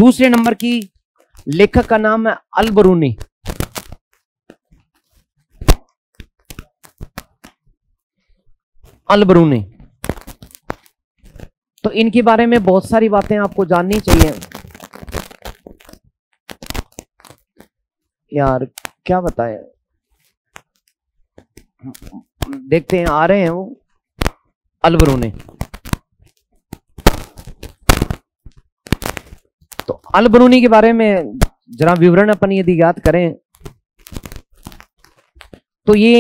दूसरे नंबर की लेखक का नाम है अल बरूनी। अल बरूनी। तो इनके बारे में बहुत सारी बातें आपको जाननी चाहिए। यार क्या बताएं, देखते हैं, आ रहे हैं वो अल बरूनी। तो अल बरूनी के बारे में जरा विवरण अपन यदि याद करें तो ये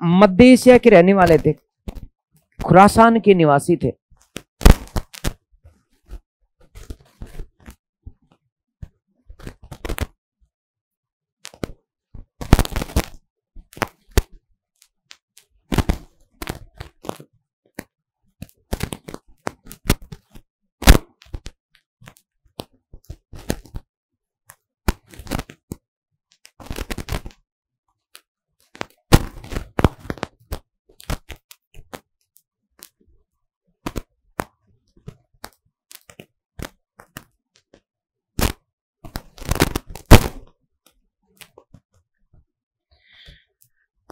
मध्य एशिया के रहने वाले थे, खुरासान के निवासी थे।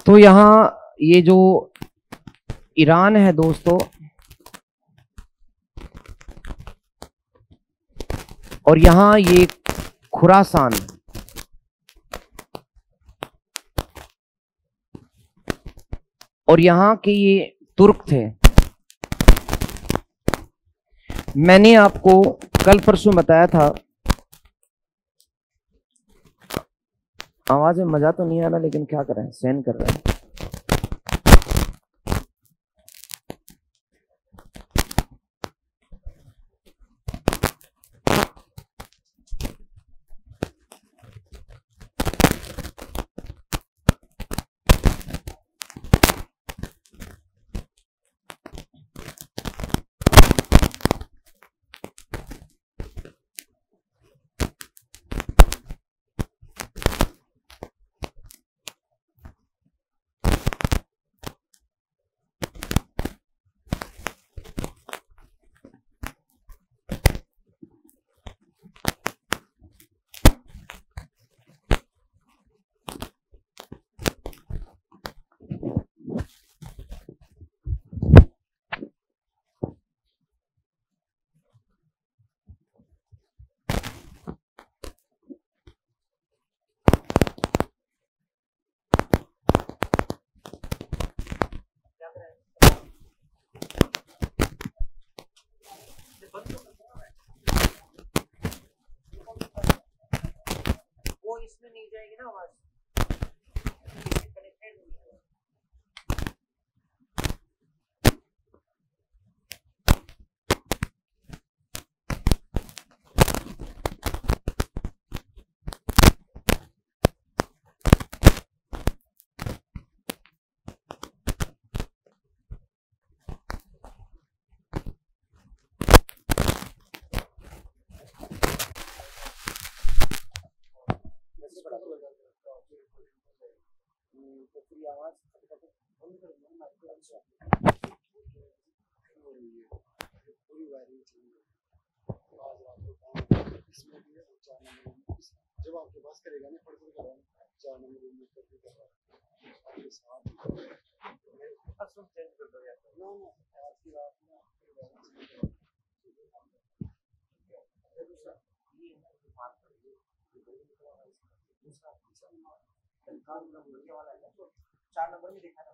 तो यहां ये जो ईरान है दोस्तों, और यहां ये खुरासान, और यहां के ये तुर्क थे। मैंने आपको कल परसों बताया था, आवाज में मजा तो नहीं आ रहा लेकिन क्या करें, सहन कर रहे हैं। वो इसमें नहीं जाएगी ना आवाज। जब आपके पास करेगा ना पढ़ कर करा 4 नंबर रूम में करके करा आपके साथ असम चेंज कर दो यार ना ना आज की रात में दूसरा ये बात करिए दूसरा तत्काल नंबर वाला है ना, तो 4 नंबर में देखा था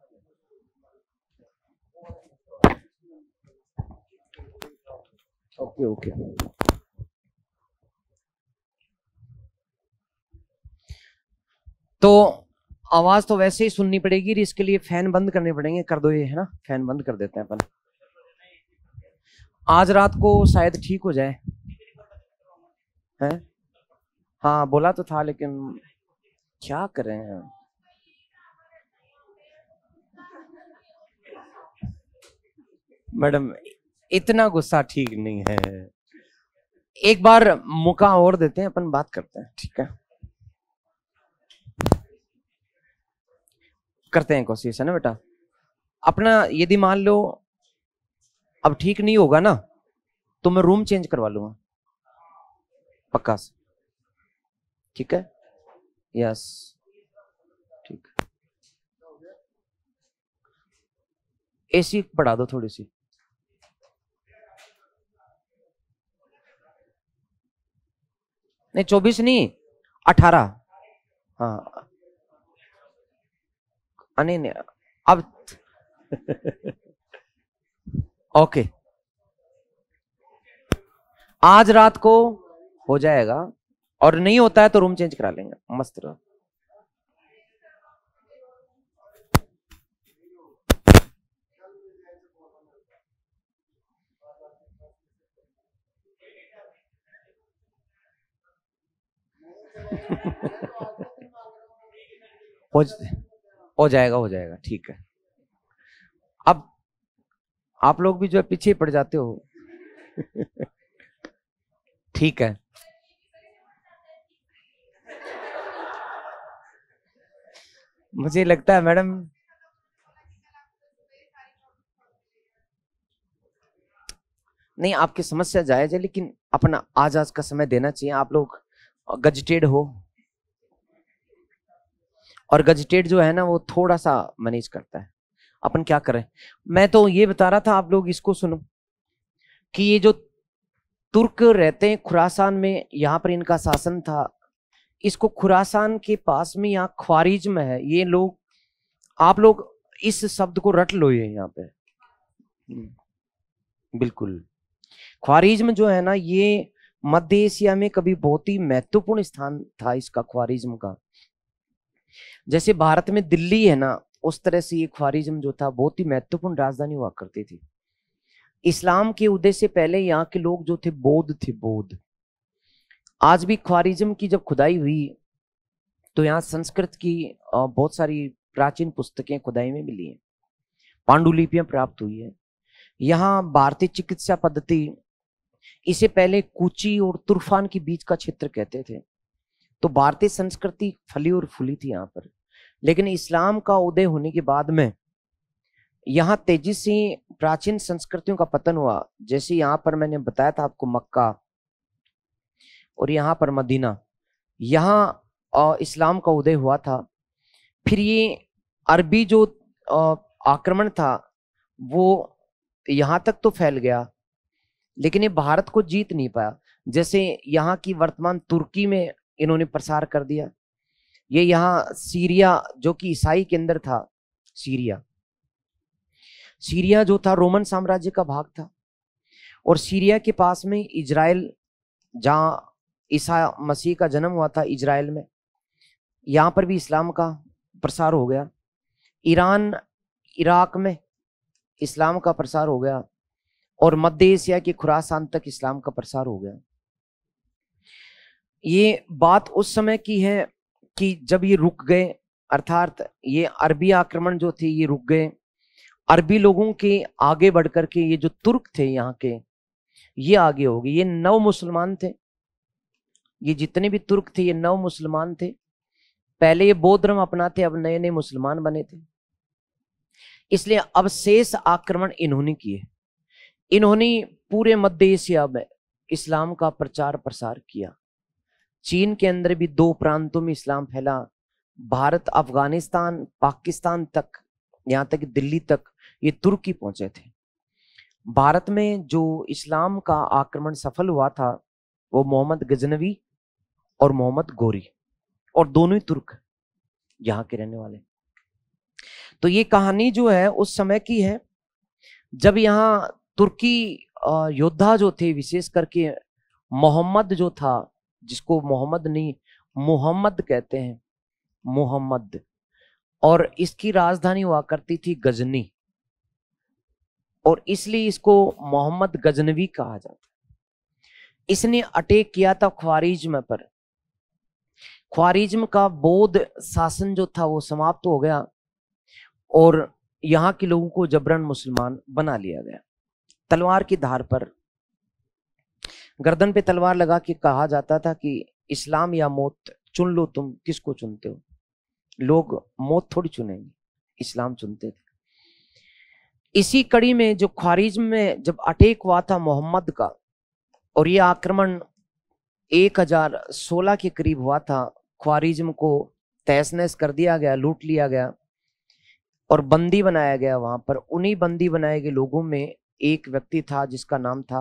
ओके ओके। तो आवाज तो वैसे ही सुननी पड़ेगी, इसके लिए फैन बंद करने पड़ेंगे। कर दो ये, है ना, फैन बंद कर देते हैं अपन। आज रात को शायद ठीक हो जाए, है? हाँ बोला तो था लेकिन क्या करें हैं। मैडम इतना गुस्सा ठीक नहीं है, एक बार मौका और देते हैं, अपन बात करते हैं, ठीक है? करते हैं कोशिश, है ना बेटा? अपना यदि मान लो अब ठीक नहीं होगा ना तो मैं रूम चेंज करवा लूंगा, पक्का से, ठीक है, यस ठीक है। एसी बढ़ा दो थोड़ी सी। नहीं 24 नहीं 18। हाँ नहीं नहीं अब ओके, आज रात को हो जाएगा, और नहीं होता है तो रूम चेंज करा लेंगे, मस्त रहो। हो हो जाएगा ठीक है। अब आप लोग भी जो है पीछे पड़ जाते हो ठीक है। मुझे लगता है मैडम नहीं, आपकी समस्या जायज है, लेकिन अपना आज का समय देना चाहिए। आप लोग गजटेड हो, और गजटेड जो है ना वो थोड़ा सा मैनेज करता है। अपन क्या करें, मैं तो ये बता रहा था, आप लोग इसको सुनो कि ये जो तुर्क रहते हैं खुरासान में, यहाँ पर इनका शासन था। इसको खुरासान के पास में यहाँ ख्वारिज्म है। ये लोग, आप लोग इस शब्द को रट लो, ये यहाँ पे बिल्कुल। ख्वारिज्म जो है ना, ये मध्य एशिया में कभी बहुत ही महत्वपूर्ण स्थान था इसका, ख्वारिज्म का। जैसे भारत में दिल्ली है ना, उस तरह से ये ख्वारिज्म जो था बहुत ही महत्वपूर्ण राजधानी हुआ करती थी। इस्लाम के उदय से पहले यहाँ के लोग जो थे बौद्ध थे, बौद्ध। आज भी ख्वारिज्म की जब खुदाई हुई तो यहाँ संस्कृत की बहुत सारी प्राचीन पुस्तकें खुदाई में मिली हैं, पांडुलिपियां प्राप्त हुई है। यहाँ भारतीय चिकित्सा पद्धति, इसे पहले कूची और तुर्फान के बीच का क्षेत्र कहते थे। तो भारतीय संस्कृति फली और फूली थी यहाँ पर। लेकिन इस्लाम का उदय होने के बाद में यहाँ तेजी से प्राचीन संस्कृतियों का पतन हुआ। जैसे यहाँ पर मैंने बताया था आपको मक्का, और यहाँ पर मदीना, यहाँ इस्लाम का उदय हुआ था। फिर ये अरबी जो आक्रमण था वो यहाँ तक तो फैल गया, लेकिन ये भारत को जीत नहीं पाया। जैसे यहाँ की वर्तमान तुर्की में इन्होंने प्रसार कर दिया। ये यहाँ सीरिया जो कि ईसाई के अंदर था, सीरिया जो था रोमन साम्राज्य का भाग था। और सीरिया के पास में इजराइल, जहां ईसा मसीह का जन्म हुआ था, इजराइल में, यहां पर भी इस्लाम का प्रसार हो गया। ईरान, इराक में इस्लाम का प्रसार हो गया, और मध्य एशिया के खुरासान तक इस्लाम का प्रसार हो गया। ये बात उस समय की है कि जब ये रुक गए, अर्थात ये अरबी आक्रमण जो थे ये रुक गए। अरबी लोगों के आगे बढ़कर के ये जो तुर्क थे यहाँ के, ये आगे हो गए। ये नव मुसलमान थे, ये जितने भी तुर्क थे ये नव मुसलमान थे। पहले ये बौद्ध धर्म अपनाते, अब नए नए मुसलमान बने थे। इसलिए अब शेष आक्रमण इन्होंने किए। इन्होंने पूरे मध्य एशिया में इस्लाम का प्रचार प्रसार किया। चीन के अंदर भी 2 प्रांतों में इस्लाम फैला, भारत, अफगानिस्तान, पाकिस्तान तक, यहाँ तक दिल्ली तक ये तुर्की पहुंचे थे। भारत में जो इस्लाम का आक्रमण सफल हुआ था वो मोहम्मद गजनवी और मोहम्मद गोरी, और दोनों ही तुर्क यहाँ के रहने वाले। तो ये कहानी जो है उस समय की है जब यहाँ तुर्की योद्धा जो थे, विशेष करके मोहम्मद जो था, जिसको मोहम्मद नहीं मुहम्मद कहते हैं, मुहम्मद, और इसकी राजधानी हुआ करती थी गजनी, और इसलिए इसको मोहम्मद गजनवी कहा जाता है। इसने अटैक किया था ख्वारिज्म पर। ख्वारिज्म का बौद्ध शासन जो था वो समाप्त हो गया, और यहाँ के लोगों को जबरन मुसलमान बना लिया गया। तलवार की धार पर, गर्दन पे तलवार लगा के कहा जाता था कि इस्लाम या मौत, चुन लो, तुम किसको चुनते हो। लोग मौत थोड़ी चुनेंगे, इस्लाम चुनते थे। इसी कड़ी में जो ख्वारिज्म में जब अटैक हुआ था मोहम्मद का, और ये आक्रमण 1016 के करीब हुआ था। ख्वारिज्म को तहस नहस कर दिया गया, लूट लिया गया और बंदी बनाया गया वहां पर। उन्हीं बंदी बनाए गए लोगों में एक व्यक्ति था जिसका नाम था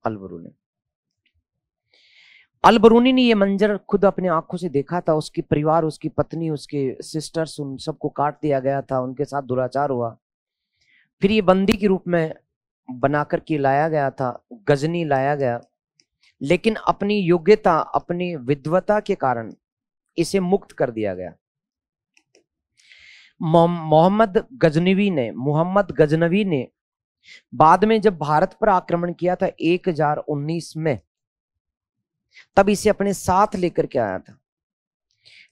अल-बरूनी। अल-बरूनी ने ये मंजर खुद अपने आंखों से देखा था। उसकी परिवार, उसकी पत्नी, उसके सिस्टर्स, उन सबको काट दिया गया था, उनके साथ दुराचार हुआ। फिर ये बंदी के रूप में बनाकर के लाया गया था, गजनी लाया गया, लेकिन अपनी योग्यता, अपनी विद्वता के कारण इसे मुक्त कर दिया गया। मोहम्मद गजनवी ने बाद में जब भारत पर आक्रमण किया था 1019 में, तब इसे अपने साथ लेकर के आया था।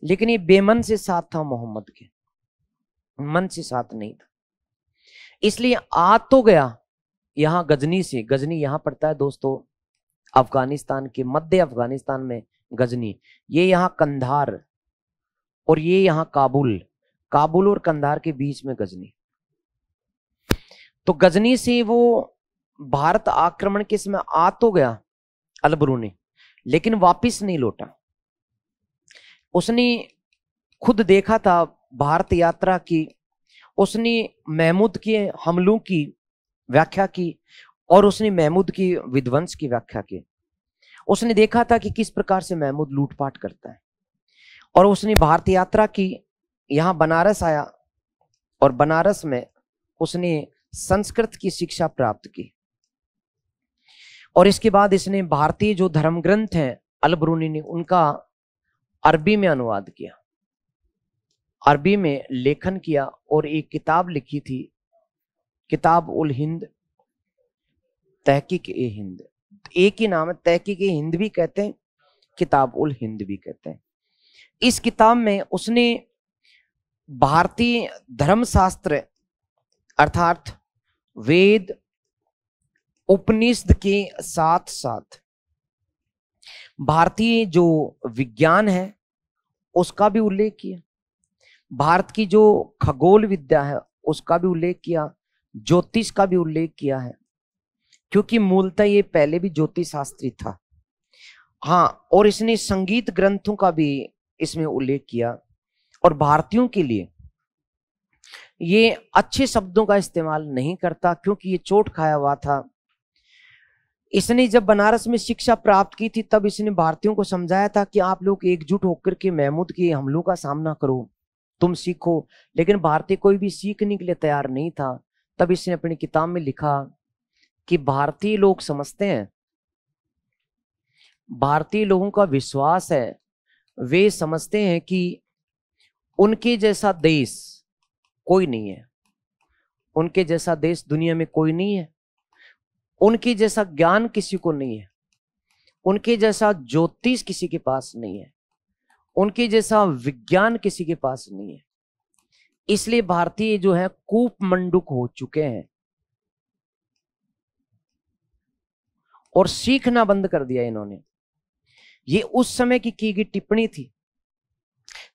लेकिन ये बेमन से साथ था, मोहम्मद के मन से साथ नहीं था। इसलिए आ तो गया यहां गजनी से। गजनी यहां पड़ता है दोस्तों अफगानिस्तान के मध्य अफगानिस्तान में गजनी। ये यहां कंधार और ये यहां काबुल और कंधार के बीच में गजनी। तो गजनी से वो भारत आक्रमण के समय आ तो गया अल-बरूनी, लेकिन वापिस नहीं लौटा। उसने खुद देखा था भारत यात्रा की, उसने महमूद के हमलों की व्याख्या की और उसने महमूद की विध्वंस की व्याख्या की। उसने देखा था कि किस प्रकार से महमूद लूटपाट करता है और उसने भारत यात्रा की, यहां बनारस आया और बनारस में उसने संस्कृत की शिक्षा प्राप्त की। और इसके बाद इसने भारतीय जो धर्म ग्रंथ हैं अल-बरूनी ने उनका अरबी में अनुवाद किया, अरबी में लेखन किया और एक किताब लिखी थी, किताब उल हिंद, तहकीक ए हिंद। एक ही नाम है, तहकीक ए हिंद भी कहते हैं, किताब उल हिंद भी कहते हैं। इस किताब में उसने भारतीय धर्मशास्त्र अर्थात वेद उपनिषद के साथ साथ भारतीय जो विज्ञान है उसका भी उल्लेख किया, भारत की जो खगोल विद्या है उसका भी उल्लेख किया, ज्योतिष का भी उल्लेख किया है, क्योंकि मूलतः ये पहले भी ज्योतिष शास्त्री था। हाँ, और इसने संगीत ग्रंथों का भी इसमें उल्लेख किया और भारतीयों के लिए ये अच्छे शब्दों का इस्तेमाल नहीं करता क्योंकि ये चोट खाया हुआ था। इसने जब बनारस में शिक्षा प्राप्त की थी तब इसने भारतीयों को समझाया था कि आप लोग एकजुट होकर के महमूद के हमलों का सामना करो, तुम सीखो। लेकिन भारतीय कोई भी सीखने के लिए तैयार नहीं था। तब इसने अपनी किताब में लिखा कि भारतीय लोग समझते हैं, भारतीय लोगों का विश्वास है, वे समझते हैं कि उनके जैसा देश कोई नहीं है, उनके जैसा देश दुनिया में कोई नहीं है, उनके जैसा ज्ञान किसी को नहीं है, उनके जैसा ज्योतिष किसी के पास नहीं है, उनके जैसा विज्ञान किसी के पास नहीं है। इसलिए भारतीय जो है कूप मंडूक हो चुके हैं और सीखना बंद कर दिया इन्होंने। ये उस समय की गई टिप्पणी थी।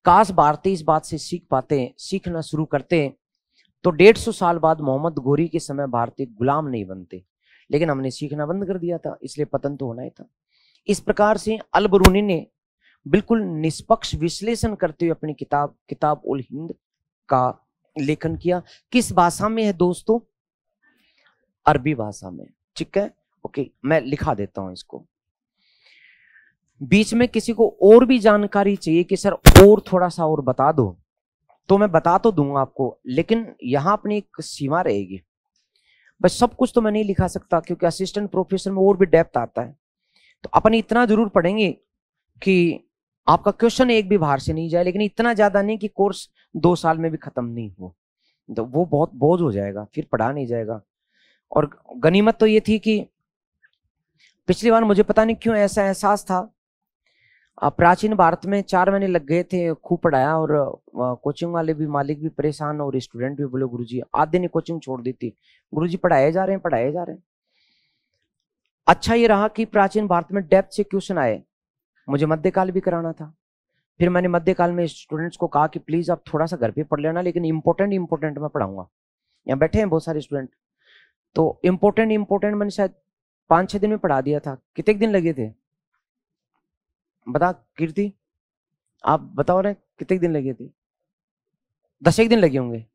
काश भारतीय इस बात से सीख पाते, सीखना शुरू करते तो 150 साल बाद मोहम्मद गोरी के समय भारतीय गुलाम नहीं बनते। लेकिन हमने सीखना बंद कर दिया था, इसलिए पतन तो होना ही था। इस प्रकार से अल-बरूनी ने बिल्कुल निष्पक्ष विश्लेषण करते हुए अपनी किताब उल हिंद का लेखन किया। किस भाषा में है दोस्तों? अरबी भाषा में। ठीक है, ओके, मैं लिखा देता हूं इसको। बीच में किसी को और भी जानकारी चाहिए कि सर और थोड़ा सा और बता दो, तो मैं बता तो दूंगा आपको, लेकिन यहां अपनी एक सीमा रहेगी। बस सब कुछ तो मैं नहीं लिखा सकता क्योंकि असिस्टेंट प्रोफेसर में और भी डेप्थ आता है। तो अपन इतना जरूर पढ़ेंगे कि आपका क्वेश्चन एक भी बाहर से नहीं जाए, लेकिन इतना ज्यादा नहीं कि कोर्स 2 साल में भी खत्म नहीं हो, तो वो बहुत बोझ हो जाएगा, फिर पढ़ा नहीं जाएगा। और गनीमत तो ये थी कि पिछली बार मुझे पता नहीं क्यों ऐसा एहसास था, प्राचीन भारत में 4 महीने लग गए थे, खूब पढ़ाया और कोचिंग वाले भी, मालिक भी परेशान और स्टूडेंट भी बोले गुरुजी आधे ने कोचिंग छोड़ दी थी, गुरुजी पढ़ाए जा रहे हैं। अच्छा ये रहा कि प्राचीन भारत में डेप्थ से क्वेश्चन आए। मुझे मध्यकाल भी कराना था, फिर मैंने मध्यकाल में स्टूडेंट्स को कहा कि प्लीज आप थोड़ा सा घर पे पढ़ लेना, लेकिन इंपॉर्टेंट मैं पढ़ाऊंगा। यहाँ बैठे हैं बहुत सारे स्टूडेंट, तो इंपॉर्टेंट मैंने शायद 5-6 दिन में पढ़ा दिया था। कितने दिन लगे थे? बता कीर्ति, आप बताओ रहे कितने दिन लगे थे? 10 दिन लगे होंगे,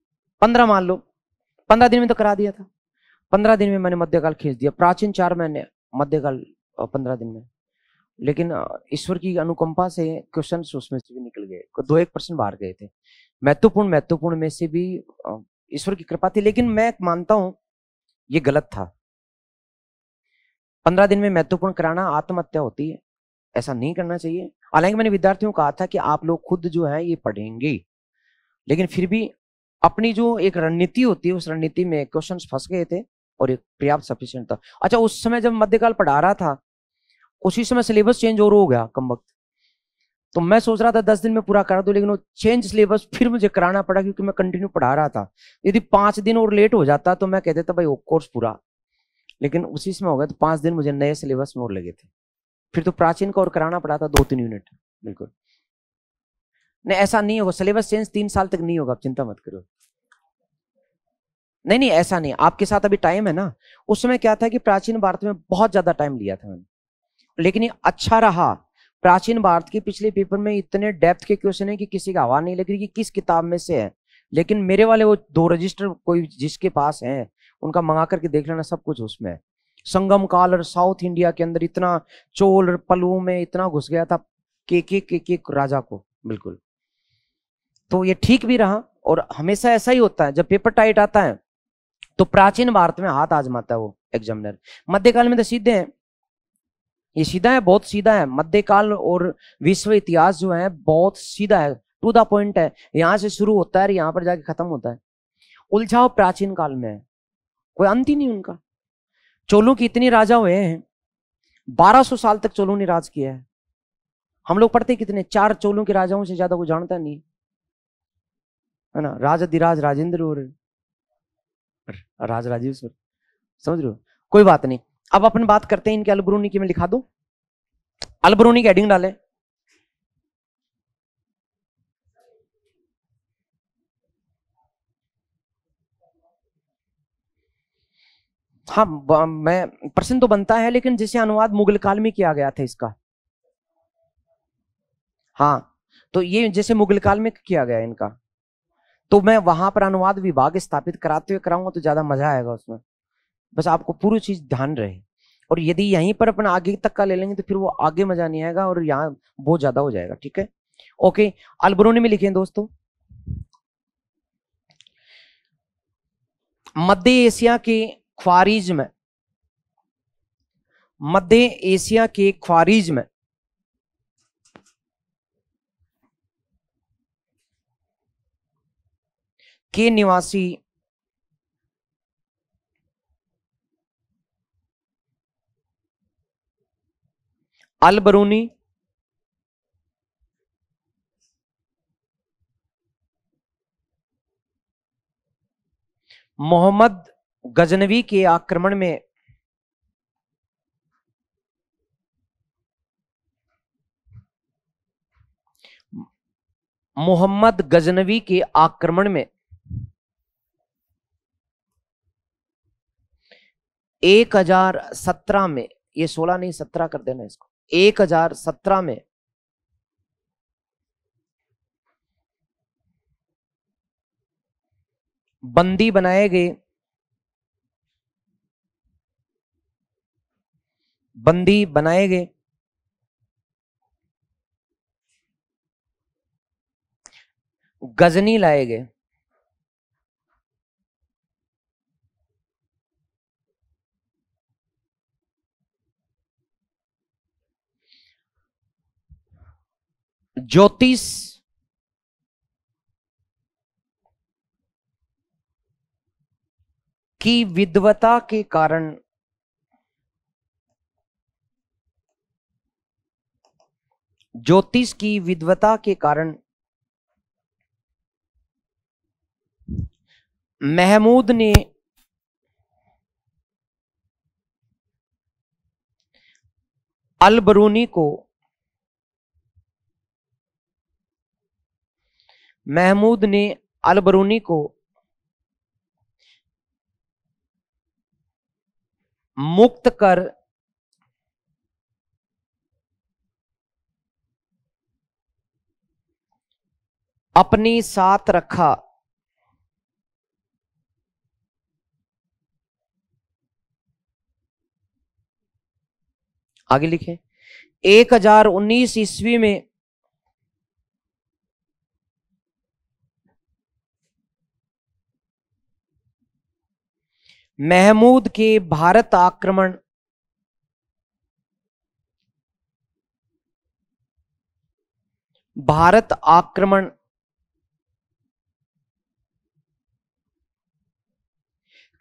15 मान लो, 15 दिन में तो करा दिया था। 15 दिन में मैंने मध्यकाल खींच दिया, प्राचीन 4 महीने, मध्यकाल 15 दिन में। लेकिन ईश्वर की अनुकंपा से क्वेश्चन उसमें से भी निकल गए, 2-1% बाहर गए थे। महत्वपूर्ण में से भी ईश्वर की कृपा थी, लेकिन मैं मानता हूं ये गलत था। 15 दिन में महत्वपूर्ण कराना आत्महत्या होती है, ऐसा नहीं करना चाहिए। हालांकि मैंने विद्यार्थियों को कहा था कि आप लोग खुद जो है ये पढ़ेंगे, लेकिन फिर भी अपनी जो एक रणनीति होती है उस रणनीति में क्वेश्चंस फंस गए थे और एक पर्याप्त सफिशिएंट था। अच्छा, उस समय जब मध्यकाल पढ़ा रहा था उसी समय सिलेबस चेंज और हो गया कम वक्त, तो मैं सोच रहा था 10 दिन में पूरा करा दूं, लेकिन वो चेंज सिलेबस फिर मुझे कराना पड़ा क्योंकि मैं कंटिन्यू पढ़ा रहा था। यदि 5 दिन और लेट हो जाता तो मैं कहते था भाई वो कोर्स पूरा, लेकिन उसी समय हो गया, तो 5 दिन मुझे नए सिलेबस में और लगे थे। फिर तो प्राचीन का और कराना पड़ा था 2-3 यूनिट। बिल्कुल नहीं, ऐसा नहीं होगा, सिलेबस चेंज 3 साल तक नहीं होगा, आप चिंता मत करो। नहीं नहीं, ऐसा नहीं, आपके साथ अभी टाइम है ना। उस समय क्या था कि प्राचीन भारत में बहुत ज्यादा टाइम लिया था मैंने, लेकिन ये अच्छा रहा। प्राचीन भारत के पिछले पेपर में इतने डेप्थ के क्वेश्चन है कि किसी का हवा नहीं लग रही कि किस किताब में से है। लेकिन मेरे वाले वो 2 रजिस्टर कोई जिसके पास है उनका मंगा करके देख लेना, सब कुछ उसमें है। संगम काल और साउथ इंडिया के अंदर इतना चोल और पल्लवों में इतना घुस गया था के राजा को। बिल्कुल, तो ये ठीक भी रहा। और हमेशा ऐसा ही होता है, जब पेपर टाइट आता है तो प्राचीन भारत में हाथ आजमाता है वो एग्जामिनर। मध्यकाल में तो सीधे हैं, ये सीधा है, बहुत सीधा है। मध्यकाल और विश्व इतिहास जो है बहुत सीधा है, टू द पॉइंट है। यहां से शुरू होता है और यहां पर जाके खत्म होता है। उलझाव प्राचीन काल में है, कोई अंत ही नहीं उनका। चोलों की इतनी राजा हुए हैं, 1200 साल तक चोलों ने राज किया है। हम लोग पढ़ते कितने, 4 चोलों के राजाओं से ज्यादा कोई जानता नहीं है ना। राजाधिराज राजेंद्र और राज राजेश्वर, समझ रहे हो। कोई बात नहीं, अब अपन बात करते हैं इनके अलबरूनी की। मैं लिखा दूं, अलबरूनी की हेडिंग डाले। हाँ, मैं प्रश्न तो बनता है, लेकिन जिसे अनुवाद मुगल काल में किया गया था इसका। हाँ, तो ये जैसे मुगल काल में किया गया इनका, तो मैं वहां पर अनुवाद विभाग स्थापित कराते हुए कराऊंगा तो ज्यादा मजा आएगा उसमें। बस आपको पूरी चीज ध्यान रहे। और यदि यहीं पर अपन आगे तक का ले लेंगे तो फिर वो आगे मजा नहीं आएगा और यहाँ बहुत ज्यादा हो जाएगा। ठीक है, ओके। अलबरूनी में लिखे दोस्तों, मध्य एशिया के ख्वारिज में, मध्य एशिया के ख्वारिज में के निवासी अलबरूनी मोहम्मद गजनवी के आक्रमण में मोहम्मद गजनवी के आक्रमण में 1017 में, ये 16 नहीं 17 कर देना इसको, 1017 में बंदी बनाए गए, बंदी बनाए गए गजनी लाए गए। ज्योतिष की विद्वता के कारण ज्योतिष की विद्वता के कारण महमूद ने अलबरूनी को महमूद ने अलबरूनी को मुक्त कर अपनी साथ रखा। आगे लिखे 1019 ईस्वी में महमूद के भारत आक्रमण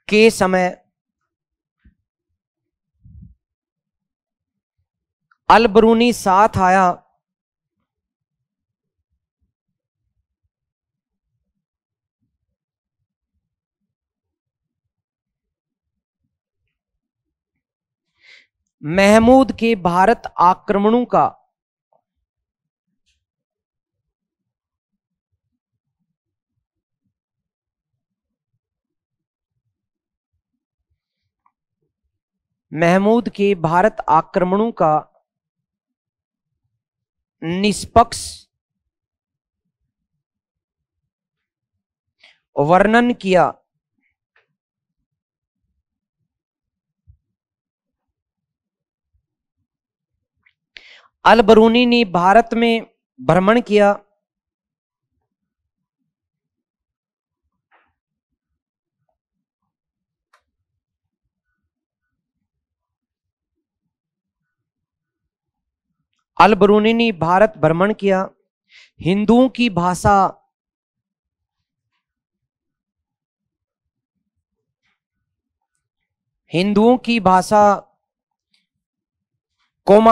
के समय अल बरूनी साथ आया। महमूद के भारत आक्रमणों का निष्पक्ष वर्णन किया। अल बरूनी ने भारत में भ्रमण किया। अल बरूनी ने भारत भ्रमण किया। हिंदुओं की भाषा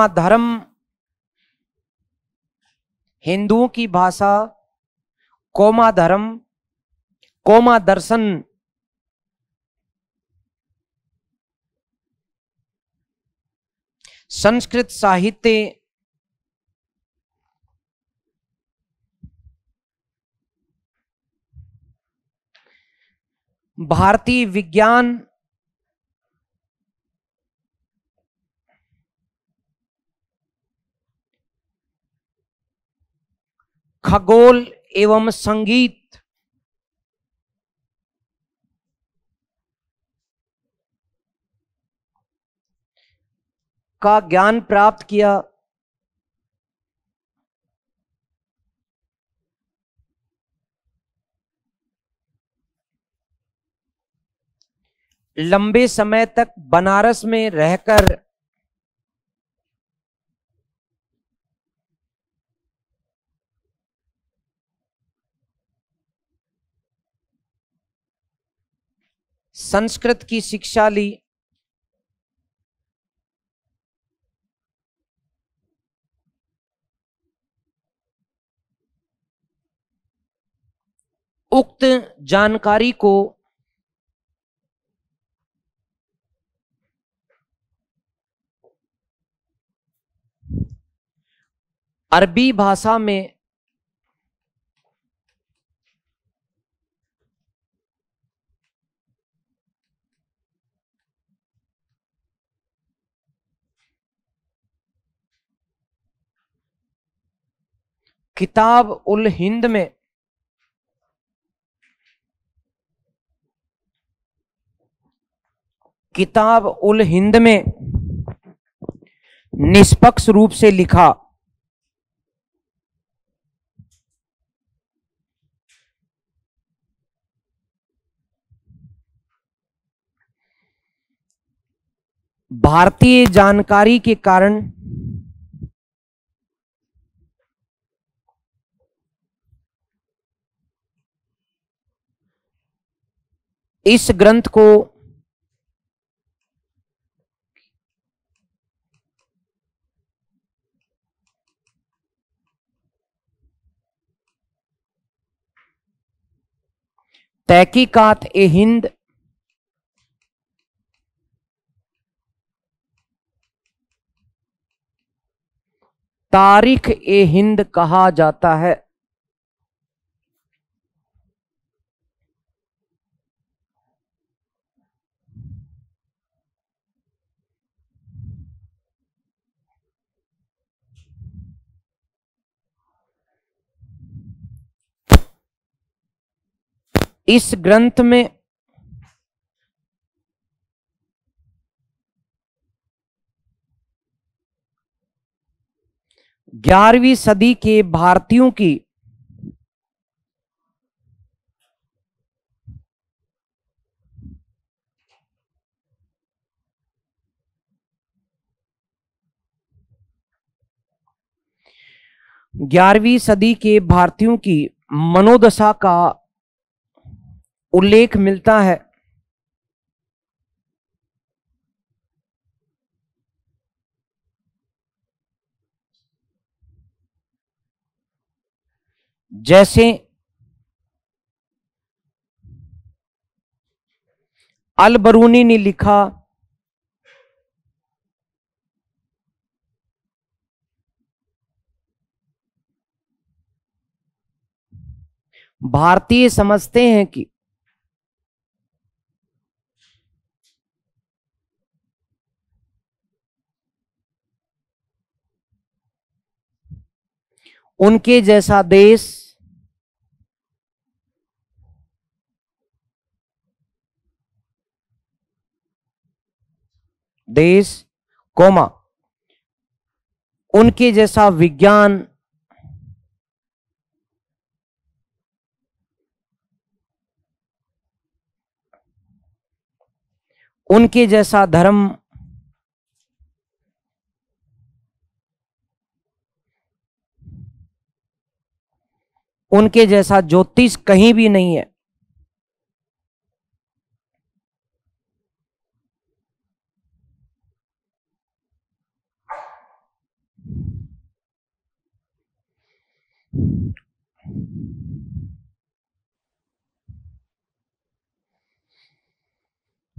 धर्म दर्शन संस्कृत साहित्य भारतीय विज्ञान खगोल एवं संगीत का ज्ञान प्राप्त किया। लंबे समय तक बनारस में रहकर संस्कृत की शिक्षा ली। उक्त जानकारी को अरबी भाषा में किताब उल हिंद में निष्पक्ष रूप से लिखा। भारतीय जानकारी के कारण इस ग्रंथ को तहकीकात ए हिंद तारीख ए हिंद कहा जाता है। इस ग्रंथ में ग्यारहवीं सदी के भारतीयों की मनोदशा का उल्लेख मिलता है। जैसे अल बरूनी ने लिखा भारतीय समझते हैं कि उनके जैसा देश कोमा उनके जैसा विज्ञान उनके जैसा धर्म उनके जैसा ज्योतिष कहीं भी नहीं है।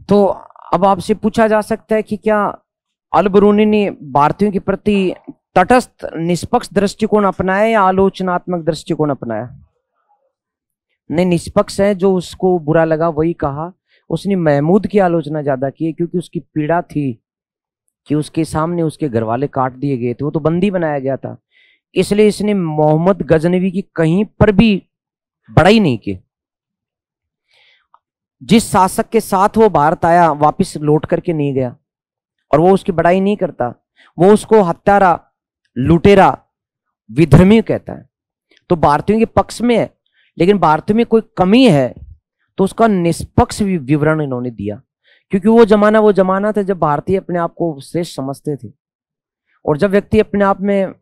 तो अब आपसे पूछा जा सकता है कि क्या अल बरूनी ने भारतीयों के प्रति तटस्थ निष्पक्ष दृष्टिकोण अपनाया या आलोचनात्मक दृष्टिकोण अपनाया? नहीं, निष्पक्ष है। जो उसको बुरा लगा वही कहा। उसने महमूद की आलोचना ज्यादा की क्योंकि उसकी पीड़ा थी कि उसके सामने उसके घर वाले काट दिए गए थे, वो तो बंदी बनाया गया था। इसलिए इसने मोहम्मद गजनवी की कहीं पर भी बड़ाई नहीं की। जिस शासक के साथ वो भारत आया वापस लौट करके नहीं गया और वो उसकी बड़ाई नहीं करता, वो उसको हत्यारा, लुटेरा, विधर्मी कहता है। तो भारतीयों के पक्ष में है, लेकिन भारतीयों में कोई कमी है तो उसका निष्पक्ष विवरण इन्होंने दिया। क्योंकि वो जमाना था जब भारतीय अपने आप को श्रेष्ठ समझते थे, और जब व्यक्ति अपने आप में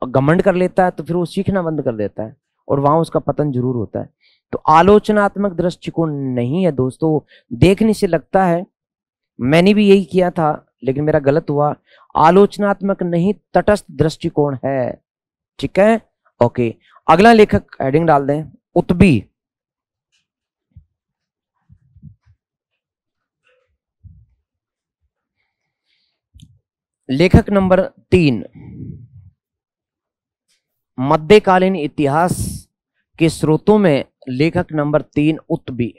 घमंड कर लेता है तो फिर वो सीखना बंद कर देता है और वहां उसका पतन जरूर होता है। तो आलोचनात्मक दृष्टिकोण नहीं है दोस्तों। देखने से लगता है, मैंने भी यही किया था लेकिन मेरा गलत हुआ। आलोचनात्मक नहीं, तटस्थ दृष्टिकोण है। ठीक है, ओके। अगला लेखक हेडिंग डाल दें, उत्बी। लेखक नंबर 3, मध्यकालीन इतिहास के स्रोतों में लेखक नंबर 3 उत्बी।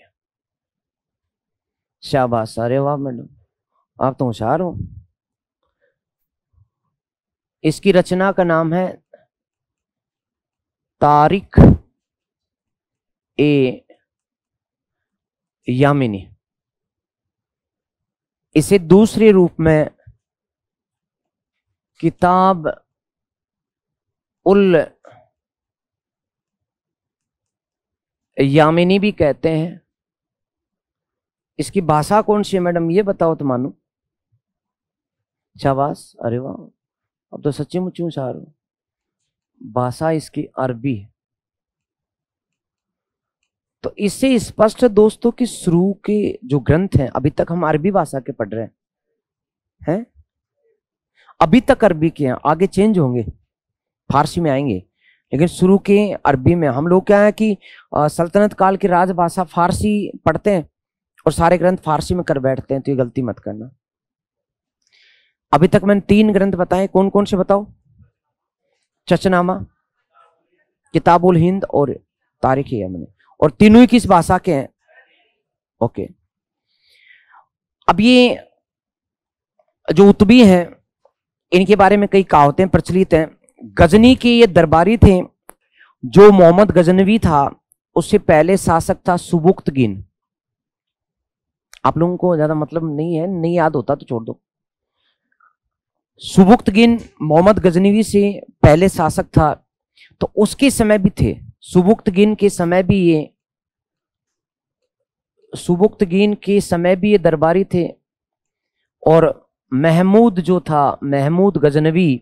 शाबाश, अरे वाह मैडम, आप तो होशियार हो। इसकी रचना का नाम है तारिख ए यामिनी। इसे दूसरे रूप में किताब उल यामिनी भी कहते हैं। इसकी भाषा कौन सी है मैडम, ये बताओ तो मानो। शाबाश, अरे वाह, अब तो सच्ची मुच्ची होशियार हो। भाषा इसकी अरबी है। तो इससे स्पष्ट है दोस्तों कि शुरू के जो ग्रंथ हैं, अभी तक हम अरबी भाषा के पढ़ रहे हैं। अभी तक अरबी के हैं, आगे चेंज होंगे, फारसी में आएंगे, लेकिन शुरू के अरबी में। हम लोग क्या है कि सल्तनत काल की राजभाषा फारसी पढ़ते हैं और सारे ग्रंथ फारसी में कर बैठते हैं, तो ये गलती मत करना। अभी तक मैंने 3 ग्रंथ बताए, कौन कौन से बताओ? चचनामा, किताबुल हिंद और तारीख यमन। और तीनों ही किस भाषा के हैं? ओके। अब ये जो उत्बी हैं, इनके बारे में कई कहावतें प्रचलित हैं। गजनी के ये दरबारी थे। जो मोहम्मद गजनवी था उससे पहले शासक था सुबुक्तगीन। आप लोगों को ज्यादा मतलब नहीं है, नहीं याद होता तो छोड़ दो। सुबुक्तगीन मोहम्मद गजनवी से पहले शासक था, तो उसके समय भी थे। सुबुक्तगीन के समय भी ये सुबुक्तगीन के समय भी ये दरबारी थे। और महमूद जो था, महमूद गजनवी,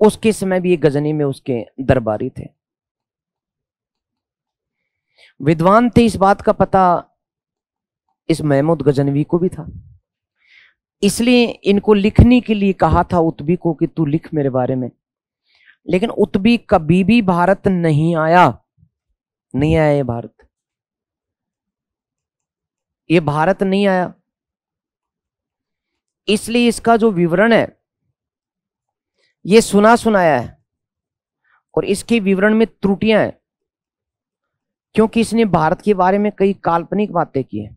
उसके समय भी ये गजनी में उसके दरबारी थे। विद्वान थे, इस बात का पता इस महमूद गजनवी को भी था। इसलिए इनको लिखने के लिए कहा था उत्बी को कि तू लिख मेरे बारे में। लेकिन उत्बी कभी भी भारत नहीं आया, नहीं आया ये भारत नहीं आया। इसलिए इसका जो विवरण है ये सुना सुनाया है, और इसके विवरण में त्रुटियां हैं, क्योंकि इसने भारत के बारे में कई काल्पनिक बातें की हैं।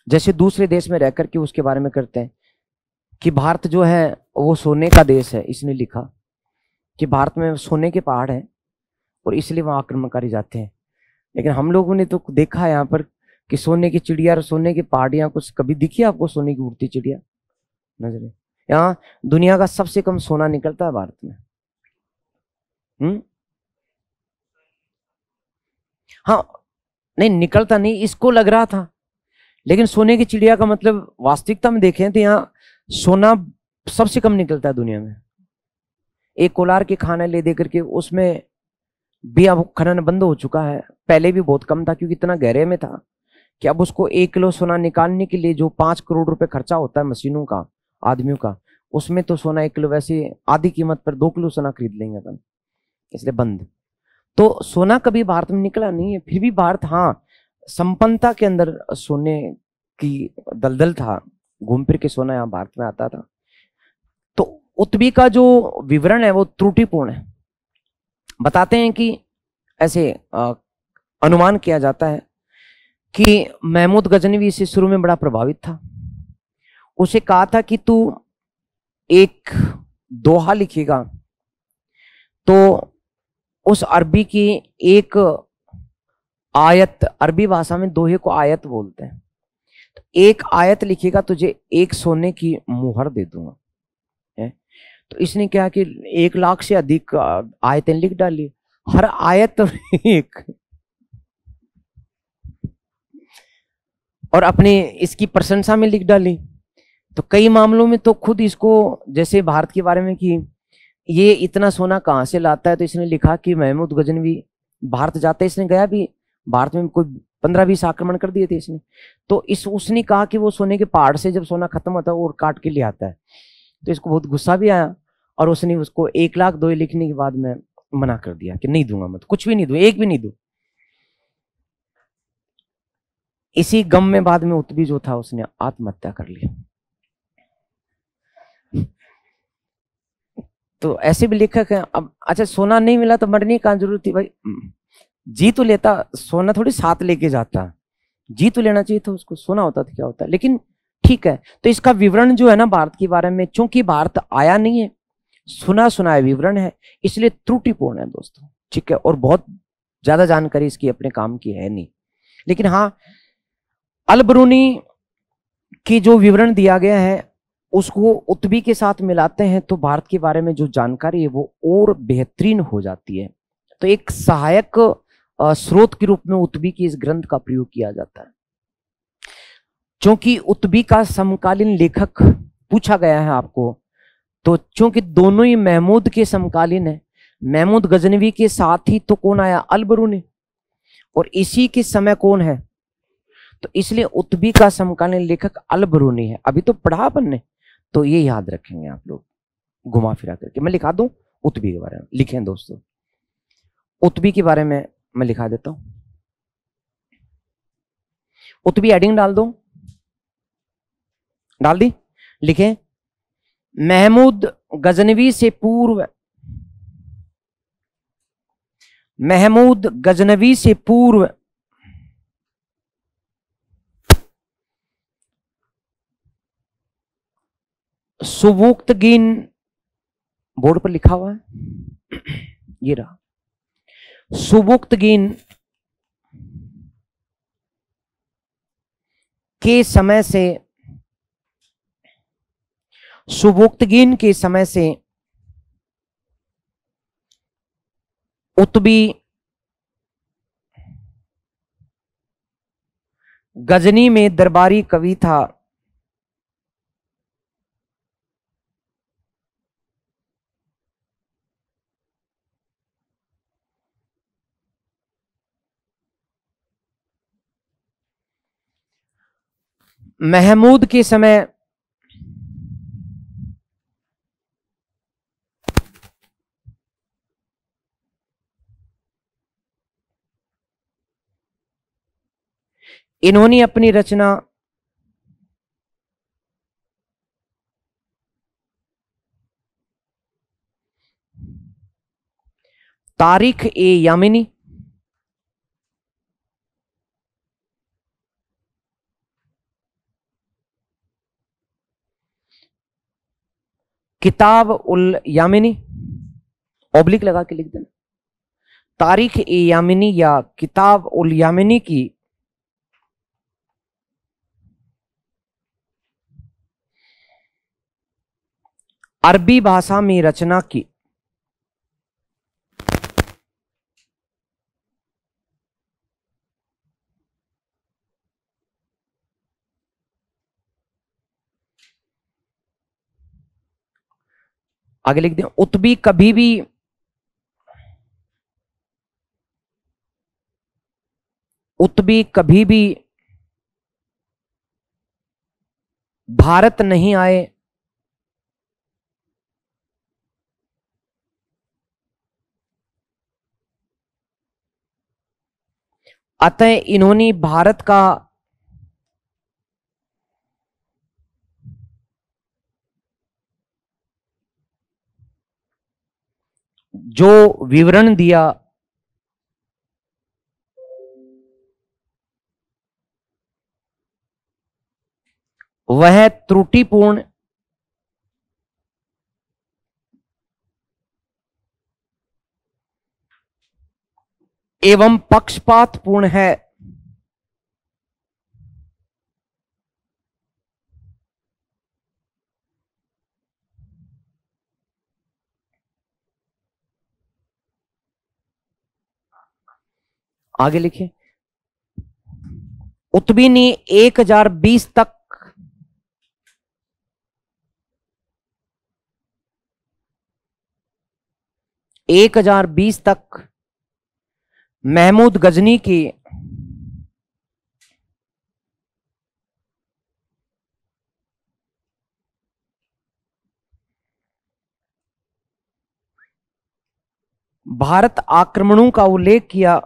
जैसे दूसरे देश में रहकर के उसके बारे में करते हैं कि भारत जो है वो सोने का देश है। इसने लिखा कि भारत में सोने के पहाड़ हैं और इसलिए वहां आक्रमणकारी जाते हैं। लेकिन हम लोगों ने तो देखा है यहाँ पर कि सोने की चिड़िया और सोने की पहाड़ियां कुछ कभी दिखी आपको? सोने की उड़ती चिड़िया नजर? यहाँ दुनिया का सबसे कम सोना निकलता है भारत में। हाँ, नहीं निकलता नहीं, इसको लग रहा था। लेकिन सोने की चिड़िया का मतलब वास्तविकता में देखें तो यहाँ सोना सबसे कम निकलता है दुनिया में। एक कोलार के खाने ले दे करके उसमें भी अब खनन बंद हो चुका है। पहले भी बहुत कम था, क्योंकि इतना गहरे में था कि अब उसको 1 किलो सोना निकालने के लिए जो 5 करोड़ रुपए खर्चा होता है मशीनों का, आदमियों का, उसमें तो सोना 1 किलो वैसे आधी कीमत पर 2 किलो सोना खरीद लेंगे अपन, इसलिए बंद। तो सोना कभी भारत में निकला नहीं है। फिर भी भारत, हाँ, संपन्नता के अंदर सोने की दलदल था, घूम फिर के सोना यहाँ भारत में आता था। तो उत्बी का जो विवरण है वो त्रुटिपूर्ण है। बताते हैं कि ऐसे अनुमान किया जाता है कि महमूद गजनवी से शुरू में बड़ा प्रभावित था। उसे कहा था कि तू एक दोहा लिखेगा तो उस अरबी की एक आयत, अरबी भाषा में दोहे को आयत बोलते हैं, तो एक आयत लिखेगा तुझे 1 सोने की मुहर दे दूंगा। तो इसने क्या कि 1 लाख से अधिक आयतें लिख डाली, हर आयत एक, और अपने इसकी प्रशंसा में लिख डाली। तो कई मामलों में तो खुद इसको, जैसे भारत के बारे में कि ये इतना सोना कहाँ से लाता है, तो इसने लिखा कि महमूद गजनवी भारत जाता है, इसने गया भी भारत में, कोई 15-20 आक्रमण कर दिए थे इसने। तो उसने कहा कि वो सोने के पहाड़ से जब सोना खत्म होता है और काट के ले आता है। तो इसको बहुत गुस्सा भी आया और उसने उसको 1 लाख दोहे लिखने के बाद में मना कर दिया कि नहीं दूंगा, मत, कुछ भी नहीं दूं, एक भी नहीं दूं। इसी गम में बाद में उत्बी जो था उसने आत्महत्या कर ली। तो ऐसे भी लेखक हैं। अब अच्छा, सोना नहीं मिला तो मरने की जरूरत थी भाई, जी तो लेता, सोना थोड़ी साथ लेके जाता, जी तो लेना चाहिए था उसको, सोना होता तो क्या होता। लेकिन ठीक है, तो इसका विवरण जो है ना भारत के बारे में, चूंकि भारत आया नहीं है, सुना सुनाया विवरण है, इसलिए त्रुटिपूर्ण है दोस्तों, ठीक है। और बहुत ज्यादा जानकारी इसकी अपने काम की है नहीं। लेकिन हाँ, अल-बरूनी की जो विवरण दिया गया है उसको उत्बी के साथ मिलाते हैं तो भारत के बारे में जो जानकारी है वो और बेहतरीन हो जाती है। तो एक सहायक स्रोत के रूप में उत्बी की इस ग्रंथ का प्रयोग किया जाता है। क्योंकि उत्बी का समकालीन लेखक पूछा गया है आपको, तो चूंकि दोनों ही महमूद के समकालीन है, महमूद गजनवी के साथ ही तो कौन आया? अल-बरूनी, और इसी के समय कौन है? तो इसलिए उत्बी का समकालीन लेखक अल-बरूनी है। अभी तो पढ़ा अपन ने, तो ये याद रखेंगे आप लोग घुमा फिरा करके। मैं लिखा दूं उत्बी के बारे में, लिखें दोस्तों, उत्बी के बारे में मैं लिखा देता हूं। उत्बी हेडिंग डाल दो, डाल दी, लिखें महमूद गजनवी से पूर्व, महमूद गजनवी से पूर्व सुबुक्तगीन, बोर्ड पर लिखा हुआ है, ये रहा, सुबुक्तगीन के समय से, सुबुक्तगीन के समय से उत्बी गजनी में दरबारी कवि था। महमूद के समय इन्होंने अपनी रचना तारीख ए यामिनी, किताब उल यामिनी, ऑब्लिक लगा के लिख देना, तारीख ए यामिनी या किताब उल यामिनी की अरबी भाषा में रचना की। आगे लिख दें, उत्बी कभी भी भारत नहीं आए, अतः इन्होंने भारत का जो विवरण दिया वह त्रुटिपूर्ण एवं पक्षपातपूर्ण है। आगे लिखिए, उत्बी ने 1020 तक महमूद गजनी की भारत आक्रमणों का उल्लेख किया।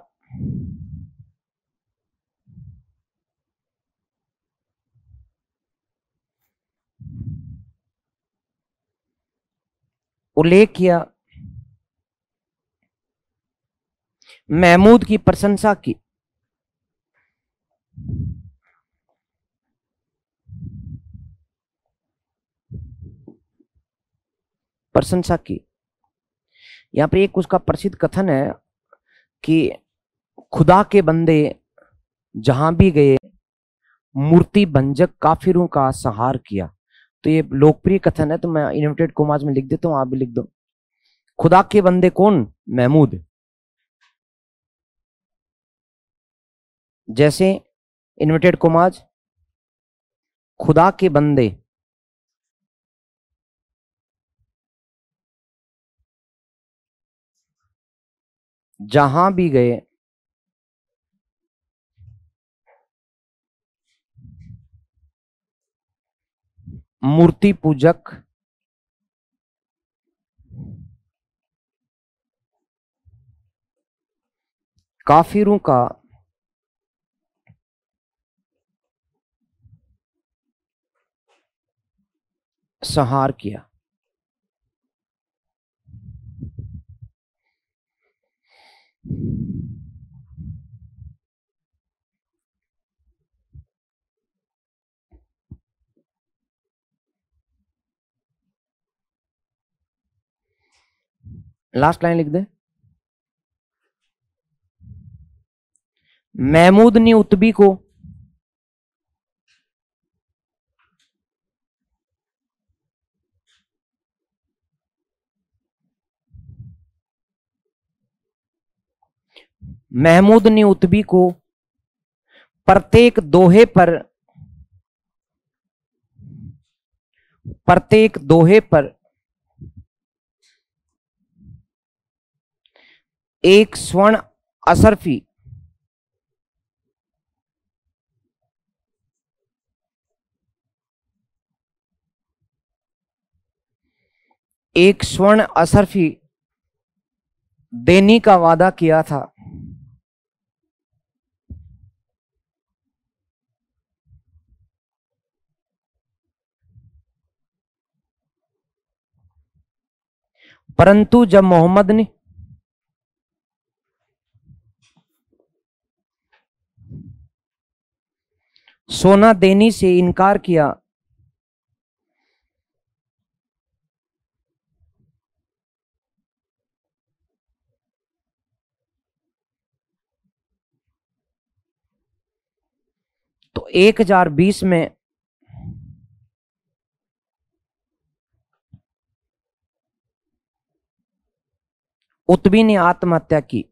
महमूद की प्रशंसा की। यहां पर एक उसका प्रसिद्ध कथन है कि खुदा के बंदे जहां भी गए मूर्ति भंजक काफिरों का संहार किया। तो ये लोकप्रिय कथन है, तो मैं इनवर्टेड कोमास में लिख देता हूं, आप भी लिख दो। खुदा के बंदे कौन? महमूद। जैसे इनवर्टेड कोमास, खुदा के बंदे जहां भी गए मूर्ति पूजक काफिरों का संहार किया। लास्ट लाइन लिख दे। महमूद ने उत्बी को महमूद ने उतबी को प्रत्येक दोहे पर एक स्वर्ण असरफी देने का वादा किया था। परंतु जब मोहम्मद ने सोना देने से इनकार किया तो 1020 में उतबी ने आत्महत्या की।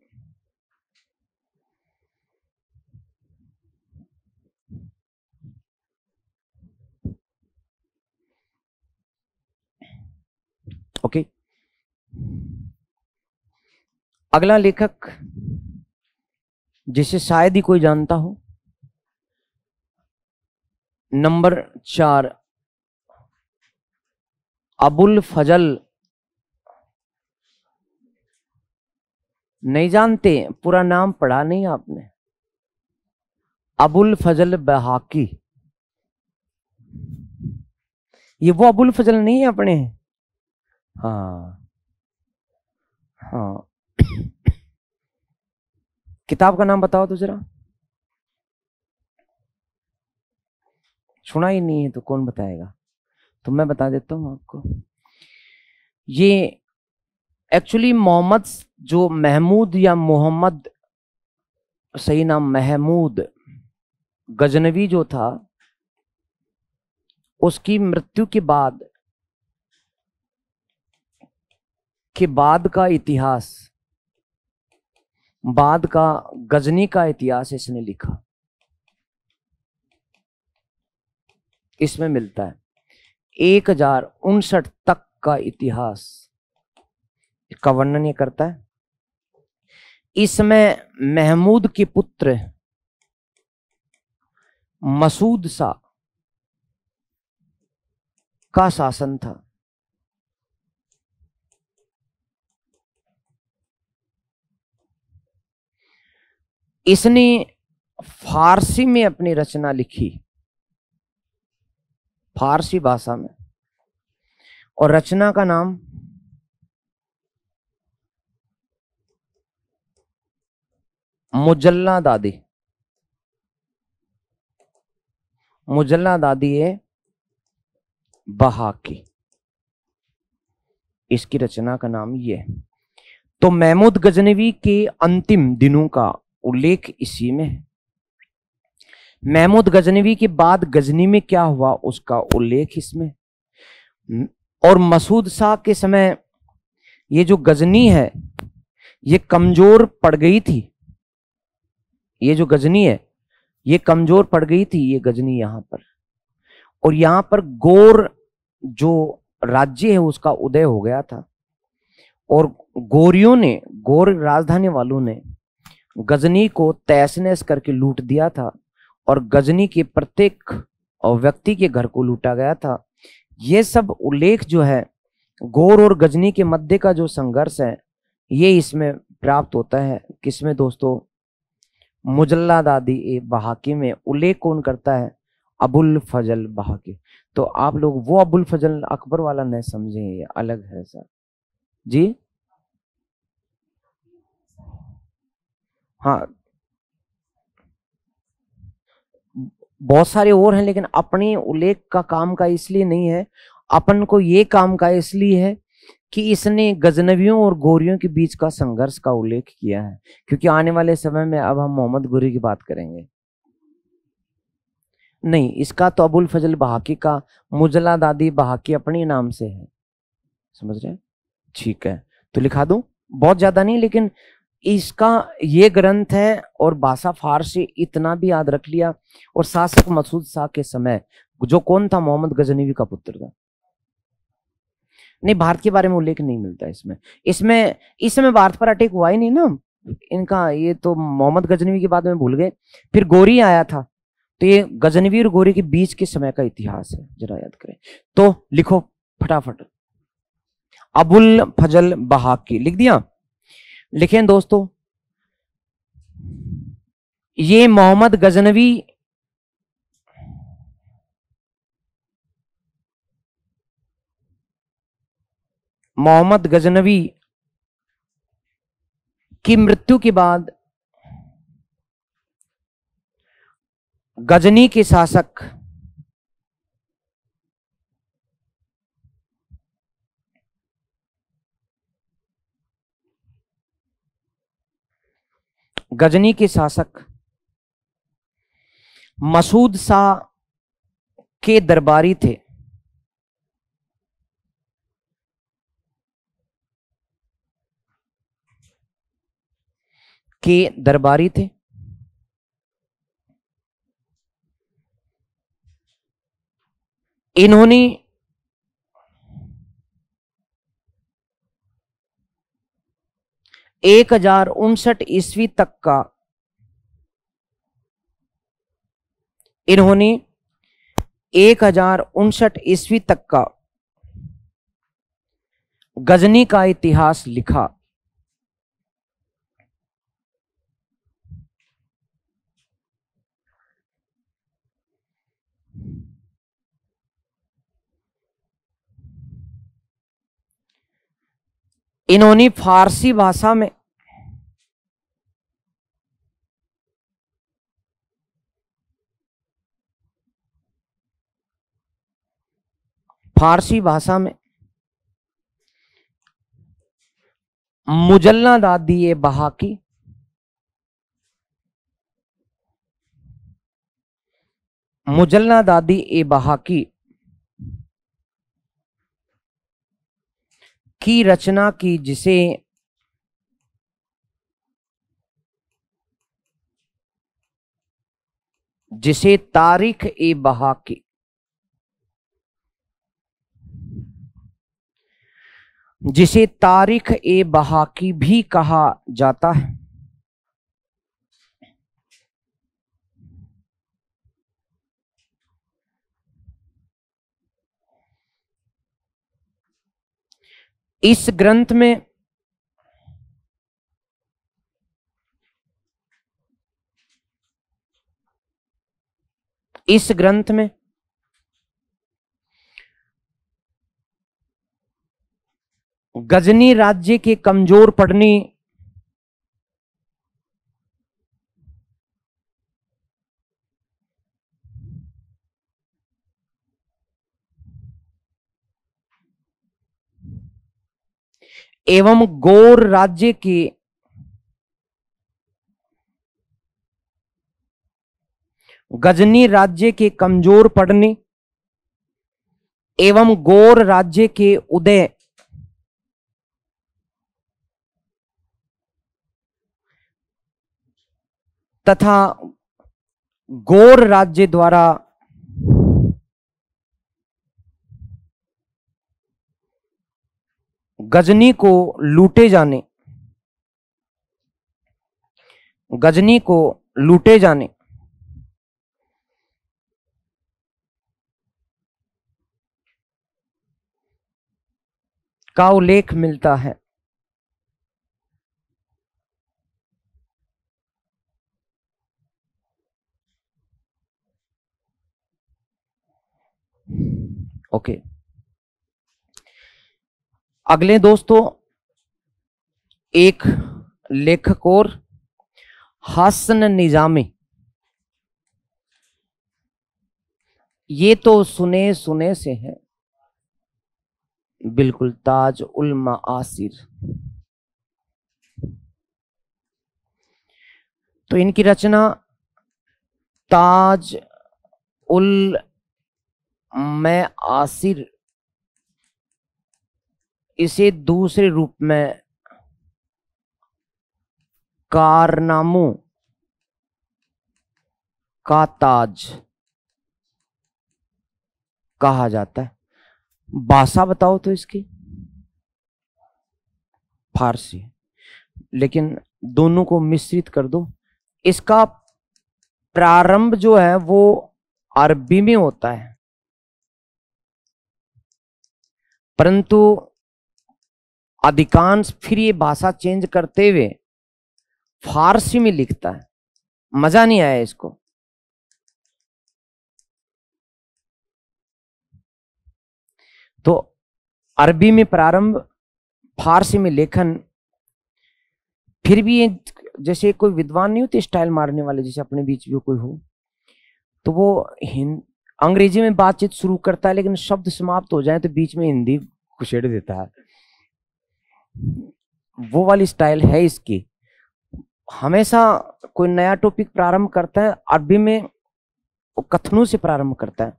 ओके, अगला लेखक जिसे शायद ही कोई जानता हो, नंबर 4 अबुल फजल। नहीं जानते, पूरा नाम पढ़ा नहीं आपने। अबुल फजल बहाकी। ये वो अबुल फजल नहीं है अपने। हाँ हाँ किताब का नाम बताओ तो जरा। सुना ही नहीं है तो कौन बताएगा, तो मैं बता देता हूं आपको। ये एक्चुअली मोहम्मद जो महमूद या मोहम्मद, सही नाम महमूद गजनवी जो था, उसकी मृत्यु के बाद का इतिहास, बाद का गजनी का इतिहास इसने लिखा। इसमें मिलता है 1059 तक का इतिहास का वर्णन ये करता है। इसमें महमूद के पुत्र मसूद शाह का शासन था। इसने फारसी में अपनी रचना लिखी, फारसी भाषा में, और रचना का नाम मुजल्ला दादी है बहाकी। इसकी रचना का नाम ये है। तो महमूद गजनवी के अंतिम दिनों का उल्लेख इसी में है। महमूद गजनवी के बाद गजनी में क्या हुआ उसका उल्लेख इसमें। और मसूद शाह के समय ये जो गजनी है ये कमजोर पड़ गई थी। ये जो गजनी है ये कमजोर पड़ गई थी, ये गजनी यहां पर। और यहां पर गोर जो राज्य है उसका उदय हो गया था, और गोरियों ने, गोर राजधानी वालों ने गजनी को तहस नहस करके लूट दिया था, और गजनी के प्रत्येक व्यक्ति के घर को लूटा गया था। ये सब उल्लेख जो है गोर और गजनी के मध्य का जो संघर्ष है ये इसमें प्राप्त होता है। किसमें दोस्तों? मुजल्ला दादी ए बहाकी में उल्लेख कौन करता है? अबुल फजल बहाकी। तो आप लोग वो अबुल फजल अकबर वाला नहीं समझे, ये अलग है सर जी। हाँ बहुत सारे और हैं, लेकिन अपने उल्लेख का काम का इसलिए नहीं है, अपन को ये काम का इसलिए है कि इसने गजनवियों और गोरियों के बीच का संघर्ष का उल्लेख किया है। क्योंकि आने वाले समय में अब हम मोहम्मद गोरी की बात करेंगे। नहीं, इसका तो अबुल फजल बहाकी का मुजल्ला दादी बहाकी अपने नाम से है, समझ रहे हैं? ठीक है, तो लिखा दूं, बहुत ज्यादा नहीं लेकिन इसका ये ग्रंथ है और भाषा फारसी, इतना भी याद रख लिया। और शासक मसूद शाह के समय, जो कौन था, मोहम्मद गजनवी का पुत्र था। नहीं, भारत के बारे में उल्लेख नहीं मिलता इसमें। इसमें इस समय भारत पर अटैक हुआ ही नहीं ना इनका, ये तो मोहम्मद गजनवी के बाद में भूल गए। फिर गोरी आया था, तो ये गजनवी और गोरी के बीच के समय का इतिहास है, जरा याद करें। तो लिखो फटाफट, अबुल फजल बहाकी लिख दिया। लिखें दोस्तों, ये मोहम्मद गजनवी की मृत्यु के बाद गजनी के शासक मसूद शाह के दरबारी थे। इन्होंने 1059 ईस्वी तक का गजनी का इतिहास लिखा। इन्होंने फारसी भाषा में मुजल्ला दादी ए बहाकी, की रचना की, जिसे तारीख ए बहाकी भी कहा जाता है। इस ग्रंथ में गजनी राज्य के कमजोर पड़ने एवं गौर राज्य के गजनी राज्य के कमजोर पड़ने एवं गौर राज्य के उदय तथा गौर राज्य द्वारा गजनी को लूटे जाने का उल्लेख मिलता है। ओके, अगले दोस्तों एक लेखक और हसन निजामी। ये तो सुने से है, बिल्कुल, ताज उल माआसिर। तो इनकी रचना ताज उल माआसिर, इसे दूसरे रूप में कारनामों का ताज कहा जाता है। भाषा बताओ तो इसकी, फारसी, लेकिन दोनों को मिश्रित कर दो। इसका प्रारंभ जो है वो अरबी में होता है, परंतु अधिकांश फिर ये भाषा चेंज करते हुए फारसी में लिखता है। मजा नहीं आया इसको? तो अरबी में प्रारंभ, फारसी में लेखन। फिर भी ये जैसे कोई विद्वान नहीं होते स्टाइल मारने वाले, जैसे अपने बीच भी कोई हो, तो वो अंग्रेजी में बातचीत शुरू करता है, लेकिन शब्द समाप्त हो जाए तो बीच में हिंदी कुछेड़ देता है। वो वाली स्टाइल है इसकी। हमेशा कोई नया टॉपिक प्रारंभ करता है अरबी में, वो कथनों से प्रारंभ करता है,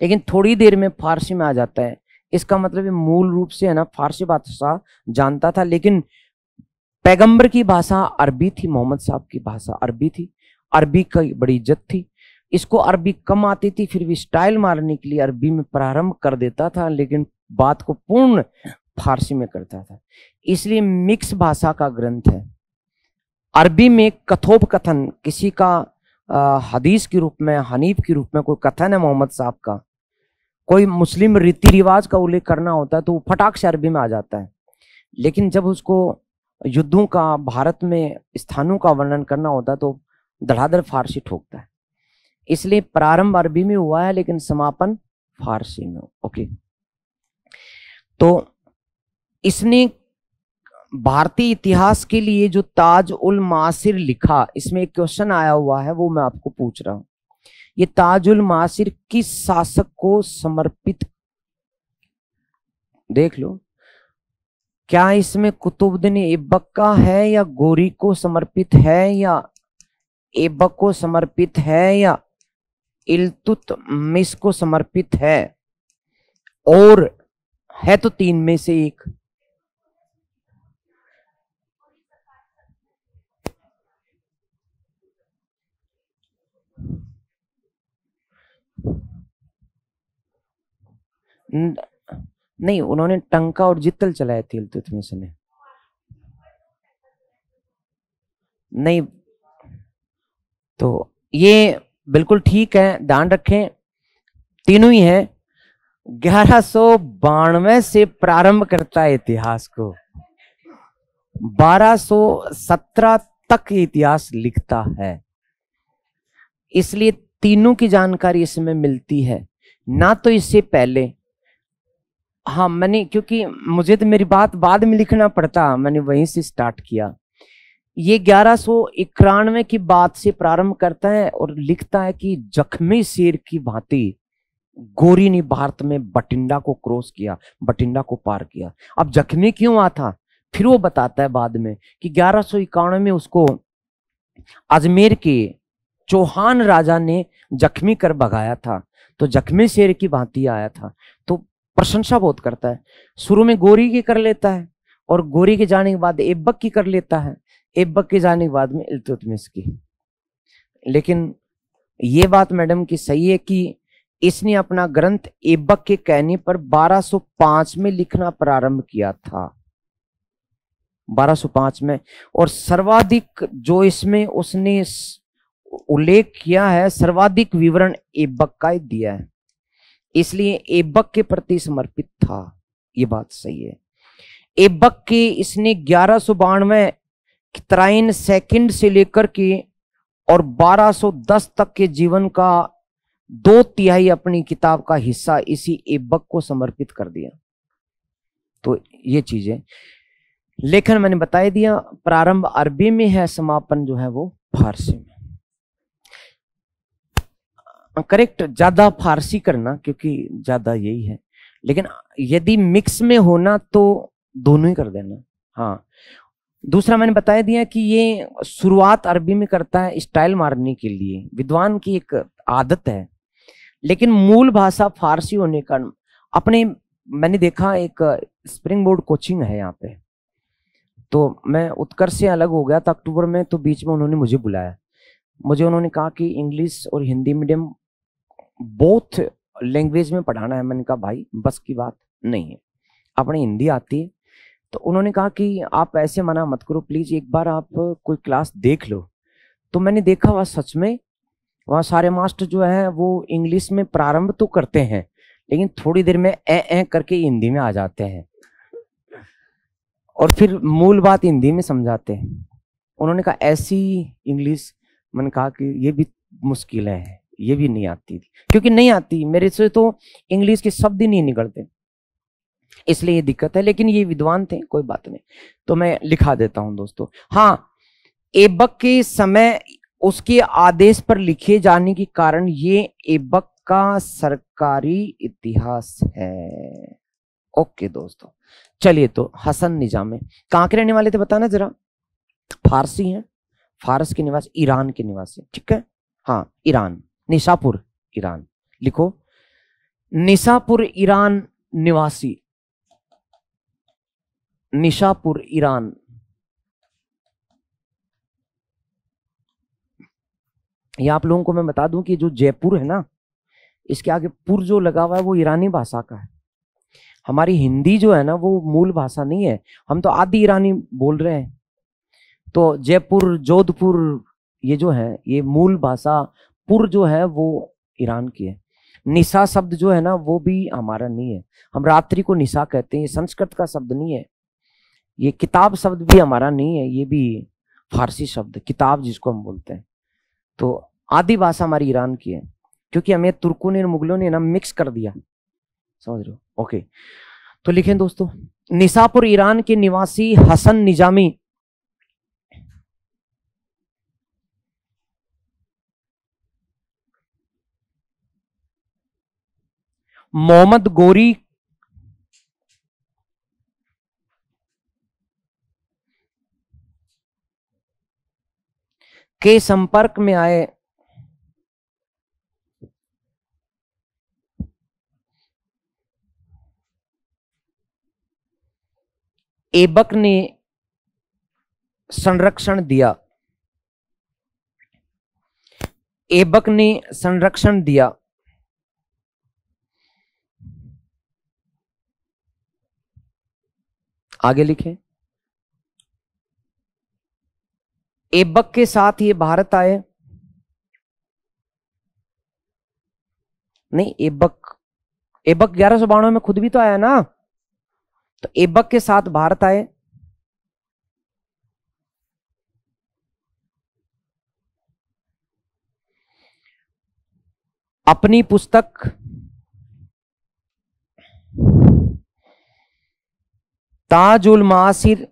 लेकिन थोड़ी देर में फारसी में आ जाता है। इसका मतलब है मूल रूप से है ना फारसी भाषा जानता था, लेकिन पैगंबर की भाषा अरबी थी, मोहम्मद साहब की भाषा अरबी थी, अरबी की बड़ी इज्जत थी। इसको अरबी कम आती थी, फिर भी स्टाइल मारने के लिए अरबी में प्रारंभ कर देता था, लेकिन बात को पूर्ण फारसी में करता था। इसलिए मिक्स भाषा का ग्रंथ है। अरबी में कथोपकथन, किसी का हदीस के रूप में, हनीफ के रूप में कोई कथन है मोहम्मद साहब का, कोई मुस्लिम रीति रिवाज का उल्लेख करना होता है तो वो फटाक से अरबी में आ जाता है। लेकिन जब उसको युद्धों का, भारत में स्थानों का वर्णन करना होता है तो धड़ाधड़ फारसी ठोकता है। इसलिए प्रारंभ अरबी में हुआ है, लेकिन समापन फारसी में। ओके, तो इसने भारतीय इतिहास के लिए जो ताज उल मासिर लिखा, इसमें एक क्वेश्चन आया हुआ है, वो मैं आपको पूछ रहा हूं। ये ताज उल मासिर किस शासक को समर्पित, देख लो, क्या इसमें कुतुबुद्दीन ऐबक का है, या गोरी को समर्पित है, या ऐबक को समर्पित है, या इल्तुतमिश को समर्पित है, और है तो तीन में से एक। नहीं, उन्होंने टंका और जित्तल चलाए थे इल्तुतमिश ने। नहीं, तो ये बिल्कुल ठीक है, ध्यान रखें, तीनों ही हैं। 1192 से प्रारंभ करता है इतिहास को, 1217 तक ये इतिहास लिखता है। इसलिए तीनों की जानकारी इसमें मिलती है, ना तो इससे पहले। हाँ, मैंने, क्योंकि मुझे तो मेरी बात बाद में लिखना पड़ता, मैंने वहीं से स्टार्ट किया। ये 1191 की बात से प्रारंभ करता है और लिखता है कि जख्मी शेर की भांति गोरी ने भारत में बठिंडा को क्रॉस किया, बठिंडा को पार किया। अब जख्मी क्यों आ था, फिर वो बताता है बाद में कि 1191 में उसको अजमेर के चौहान राजा ने जख्मी कर भगाया था, तो जख्मी शेर की भांति आया था। तो प्रशंसा बहुत करता है। शुरू में गोरी की कर लेता है, और गोरी के जाने के बाद ऐबक की कर लेता है, ऐबक के जाने के बाद में इल्तुतमिश की। लेकिन ये बात मैडम की सही है कि इसने अपना ग्रंथ ऐबक के कहने पर 1205 में लिखना प्रारंभ किया था, 1205 में। और सर्वाधिक जो इसमें उसने उल्लेख किया है, सर्वाधिक विवरण ऐबक का ही दिया है, इसलिए ऐबक के प्रति समर्पित था। ये बात सही है। ऐबक के इसने 1192 तराइन सेकंड से लेकर के और 1210 तक के जीवन का 2/3 अपनी किताब का हिस्सा इसी ऐबक को समर्पित कर दिया। तो ये चीजें, लेखन मैंने बता दिया, प्रारंभ अरबी में है, समापन जो है वो फारसी में। करेक्ट, ज्यादा फारसी करना, क्योंकि ज्यादा यही है, लेकिन यदि मिक्स में होना तो दोनों ही कर देना। हाँ, दूसरा मैंने बता दिया कि ये शुरुआत अरबी में करता है स्टाइल मारने के लिए, विद्वान की एक आदत है, लेकिन मूल भाषा फारसी होने का अपने, मैंने देखा एक स्प्रिंग बोर्ड कोचिंग है यहाँ पे, तो मैं उत्कर्ष से अलग हो गया था अक्टूबर में, तो बीच में उन्होंने मुझे बुलाया। मुझे उन्होंने कहा कि इंग्लिश और हिंदी मीडियम बोथ लैंग्वेज में पढ़ाना है। मैंने कहा भाई बस की बात नहीं है, अपनी हिंदी आती है। तो उन्होंने कहा कि आप ऐसे मना मत करो प्लीज, एक बार आप कोई क्लास देख लो। तो मैंने देखा वह सच में वहाँ सारे मास्टर जो है वो इंग्लिश में प्रारंभ तो करते हैं, लेकिन थोड़ी देर में ए करके हिंदी में आ जाते हैं और फिर मूल बात हिंदी में समझाते हैं। उन्होंने कहा ऐसी इंग्लिश, मैंने कहा कि ये भी मुश्किल है, ये भी नहीं आती थी, क्योंकि नहीं आती मेरे से तो इंग्लिश के शब्द ही नहीं निकलते, इसलिए ये दिक्कत है। लेकिन ये विद्वान थे, कोई बात नहीं, तो मैं लिखा देता हूं दोस्तों। हाँ, ऐबक के समय उसके आदेश पर लिखे जाने के कारण ये ऐबक का सरकारी इतिहास है। ओके दोस्तों, चलिए तो हसन निजामी कहां के रहने वाले थे बताना जरा। फारसी हैं, फारस के निवासी, ईरान के निवासी, ठीक है। हाँ ईरान, निशापुर ईरान लिखो, निशापुर ईरान निवासी, निशापुर ईरान। ये आप लोगों को मैं बता दूं कि जो जयपुर है ना, इसके आगे पुर जो लगा हुआ है वो ईरानी भाषा का है। हमारी हिंदी जो है ना वो मूल भाषा नहीं है, हम तो आदि ईरानी बोल रहे हैं। तो जयपुर, जोधपुर, ये जो है ये मूल भाषा, पुर जो है वो ईरान की है। निशा शब्द जो है ना वो भी हमारा नहीं है, हम रात्रि को निशा कहते हैं, ये संस्कृत का शब्द नहीं है। ये किताब शब्द भी हमारा नहीं है, ये भी फारसी शब्द किताब जिसको हम बोलते हैं। तो आदि भाषा हमारी ईरान की है, क्योंकि हमें तुर्कों ने, मुगलों ने ना मिक्स कर दिया, समझ रहे हो। ओके, तो लिखें दोस्तों, निशापुर ईरान के निवासी हसन निजामी मोहम्मद गोरी के संपर्क में आए। ऐबक ने संरक्षण दिया, ऐबक ने संरक्षण दिया। आगे लिखें, ऐबक के साथ ये भारत आए। नहीं, ऐबक, ऐबक 1192 में खुद भी तो आया ना, तो ऐबक के साथ भारत आए। अपनी पुस्तक ताज उल मासिर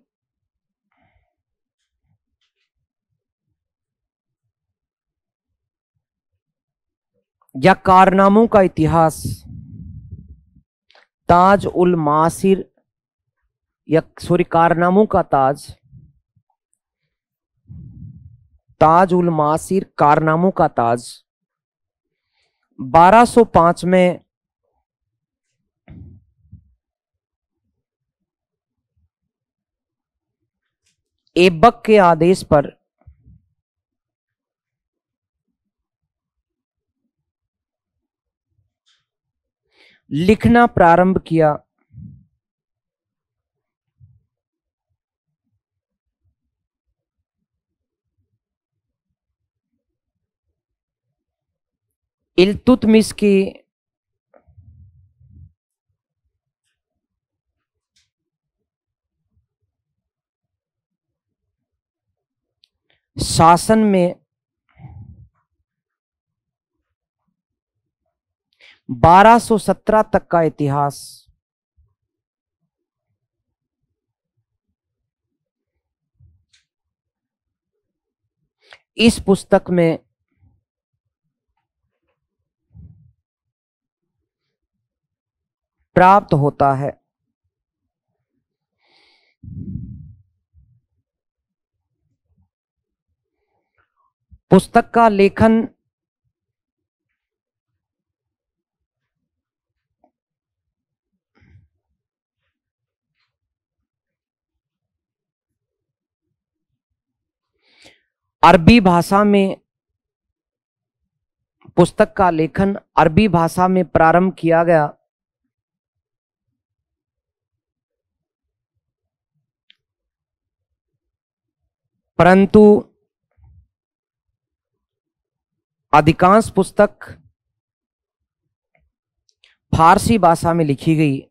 या कारनामों का इतिहास, ताज उल मासिर या सॉरी कारनामों का ताज, ताज उल मासिर कारनामों का ताज 1205 में ऐबक के आदेश पर लिखना प्रारंभ किया। इल्तुतमिश की शासन में 1217 तक का इतिहास इस पुस्तक में प्राप्त होता है। पुस्तक का लेखन अरबी भाषा में पुस्तक का लेखन अरबी भाषा में प्रारंभ किया गया। परंतु अधिकांश पुस्तक फारसी भाषा में लिखी गई।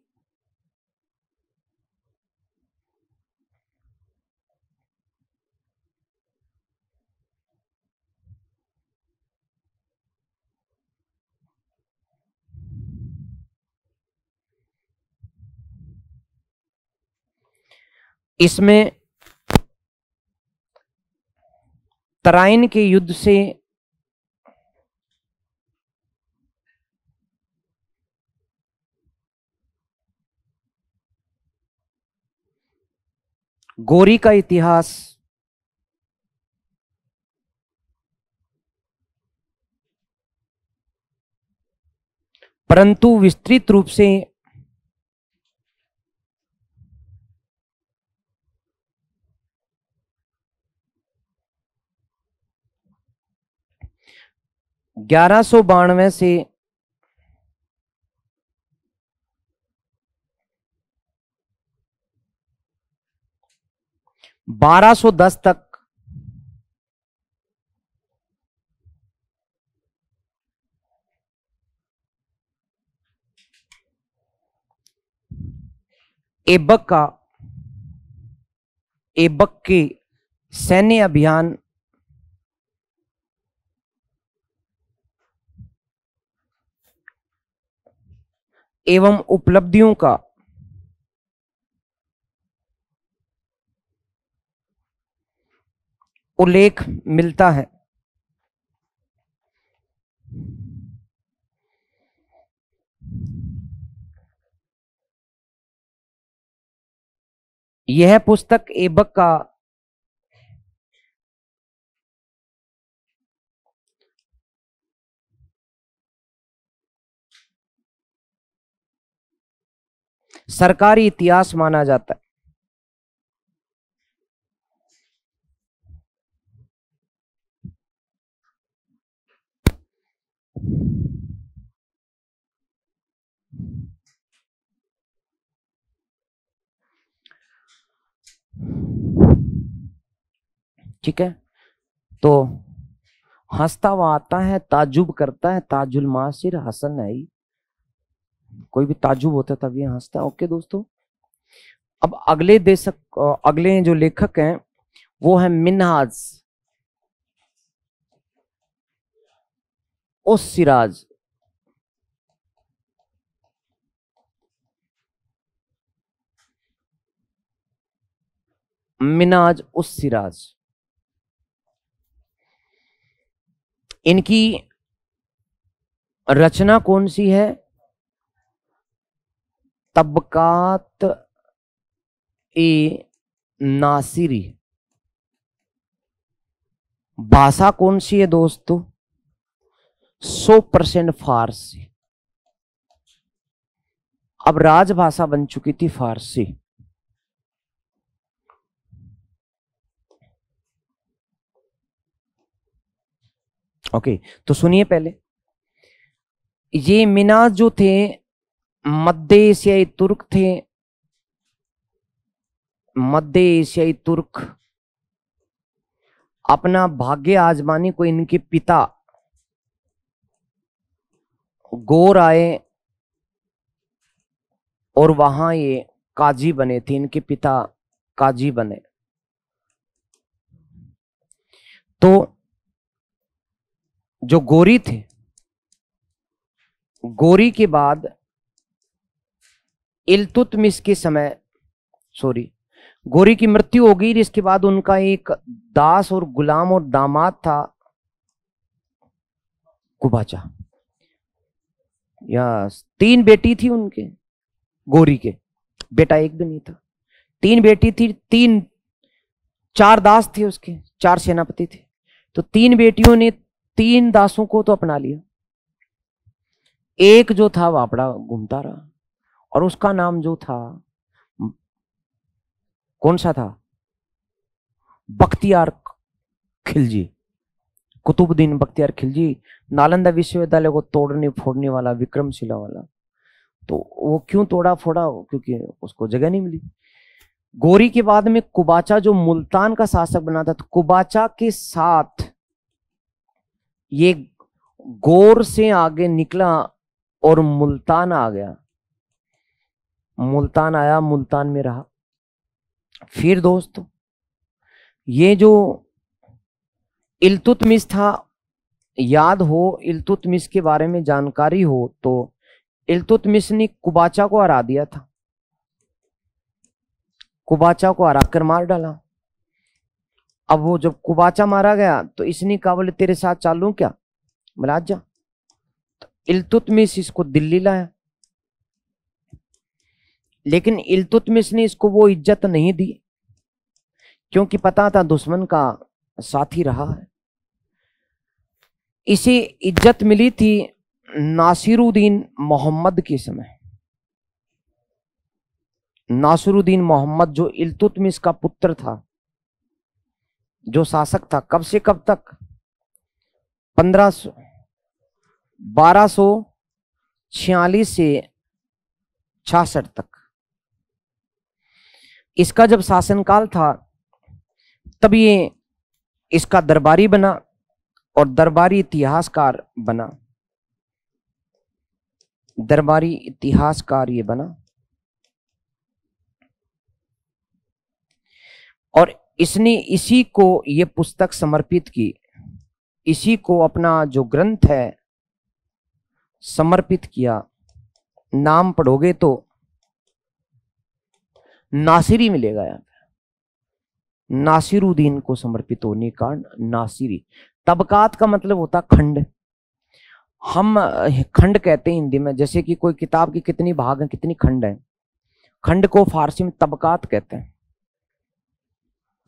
इसमें तराइन के युद्ध से गोरी का इतिहास, परंतु विस्तृत रूप से ग्यारह सौ 92 से बारह सौ 10 तक ऐबक के सैन्य अभियान एवं उपलब्धियों का उल्लेख मिलता है। यह पुस्तक ऐबक का सरकारी इतिहास माना जाता है। ठीक है, तो हंसता हुआ आता है, ताजुब करता है, ताजुल मासिर हसन है। कोई भी ताजुब होता है तब ये हंसता है। ओके दोस्तों, अब अगले जो लेखक हैं वो है मिन्हाज उस सिराज। मिन्हाज उस सिराज, इनकी रचना कौन सी है? तबकात ए नासिरी। भाषा कौन सी है दोस्तों? 100% फारसी। अब राजभाषा बन चुकी थी फारसी। ओके, तो सुनिए पहले, ये मिनाज जो थे मध्य एशियाई तुर्क थे। मध्य एशियाई तुर्क अपना भाग्य आजमाने को इनके पिता गोर आए और वहां ये काजी बने थे। इनके पिता काजी बने। तो जो गोरी थे, गोरी के बाद इल्तुतमिश के समय गोरी की मृत्यु हो गई। इसके बाद उनका एक दास और गुलाम और दामाद था, कुबाचा। या 3 बेटी थी उनके, गोरी के, बेटा एक भी नहीं था। 3 बेटी थी, 4 दास थे उसके, 4 सेनापति थे। तो 3 बेटियों ने 3 दासों को तो अपना लिया। एक जो था वापड़ा घूमता रहा, और उसका नाम जो था कौन सा था? बख्तियार खिलजी, कुतुबुद्दीन बख्तियार खिलजी, नालंदा विश्वविद्यालय को तोड़ने फोड़ने वाला, विक्रमशिला वाला। तो वो क्यों तोड़ा फोड़ा? क्योंकि उसको जगह नहीं मिली। गौरी के बाद में कुबाचा जो मुल्तान का शासक बना था, तो कुबाचा के साथ ये गौर से आगे निकला और मुल्तान आ गया। मुल्तान आया, मुल्तान में रहा। फिर दोस्तों ये जो इल्तुतमिश था, याद हो, इल्तुतमिश के बारे में जानकारी हो तो इल्तुतमिश ने कुबाचा को हरा दिया था। कुबाचा को हराकर मार डाला। अब वो जब कुबाचा मारा गया तो इसने कहा बोले तेरे साथ चालू क्या? बोला आजा। तो इल्तुतमिश इसको दिल्ली लाया, लेकिन इल्तुतमिश ने इसको वो इज्जत नहीं दी, क्योंकि पता था दुश्मन का साथी रहा है। इसे इज्जत मिली थी नासिरुद्दीन मोहम्मद के समय। नासिरुद्दीन मोहम्मद जो इल्तुतमिश का पुत्र था, जो शासक था, कब से कब तक? 1246 से 66 तक। इसका जब शासनकाल था तब ये इसका दरबारी बना और दरबारी इतिहासकार बना। दरबारी इतिहासकार ये बना और इसने इसी को ये पुस्तक समर्पित की, इसी को अपना जो ग्रंथ है समर्पित किया। नाम पढ़ोगे तो नासिरी मिलेगा यहाँ पे। नासिरुद्दीन को समर्पित होने का नासिरी। तबकात का मतलब होता खंड। हम खंड कहते हैं हिंदी में, जैसे कि कोई किताब की कितनी भाग है, कितनी खंड है, खंड को फारसी में तबकात कहते हैं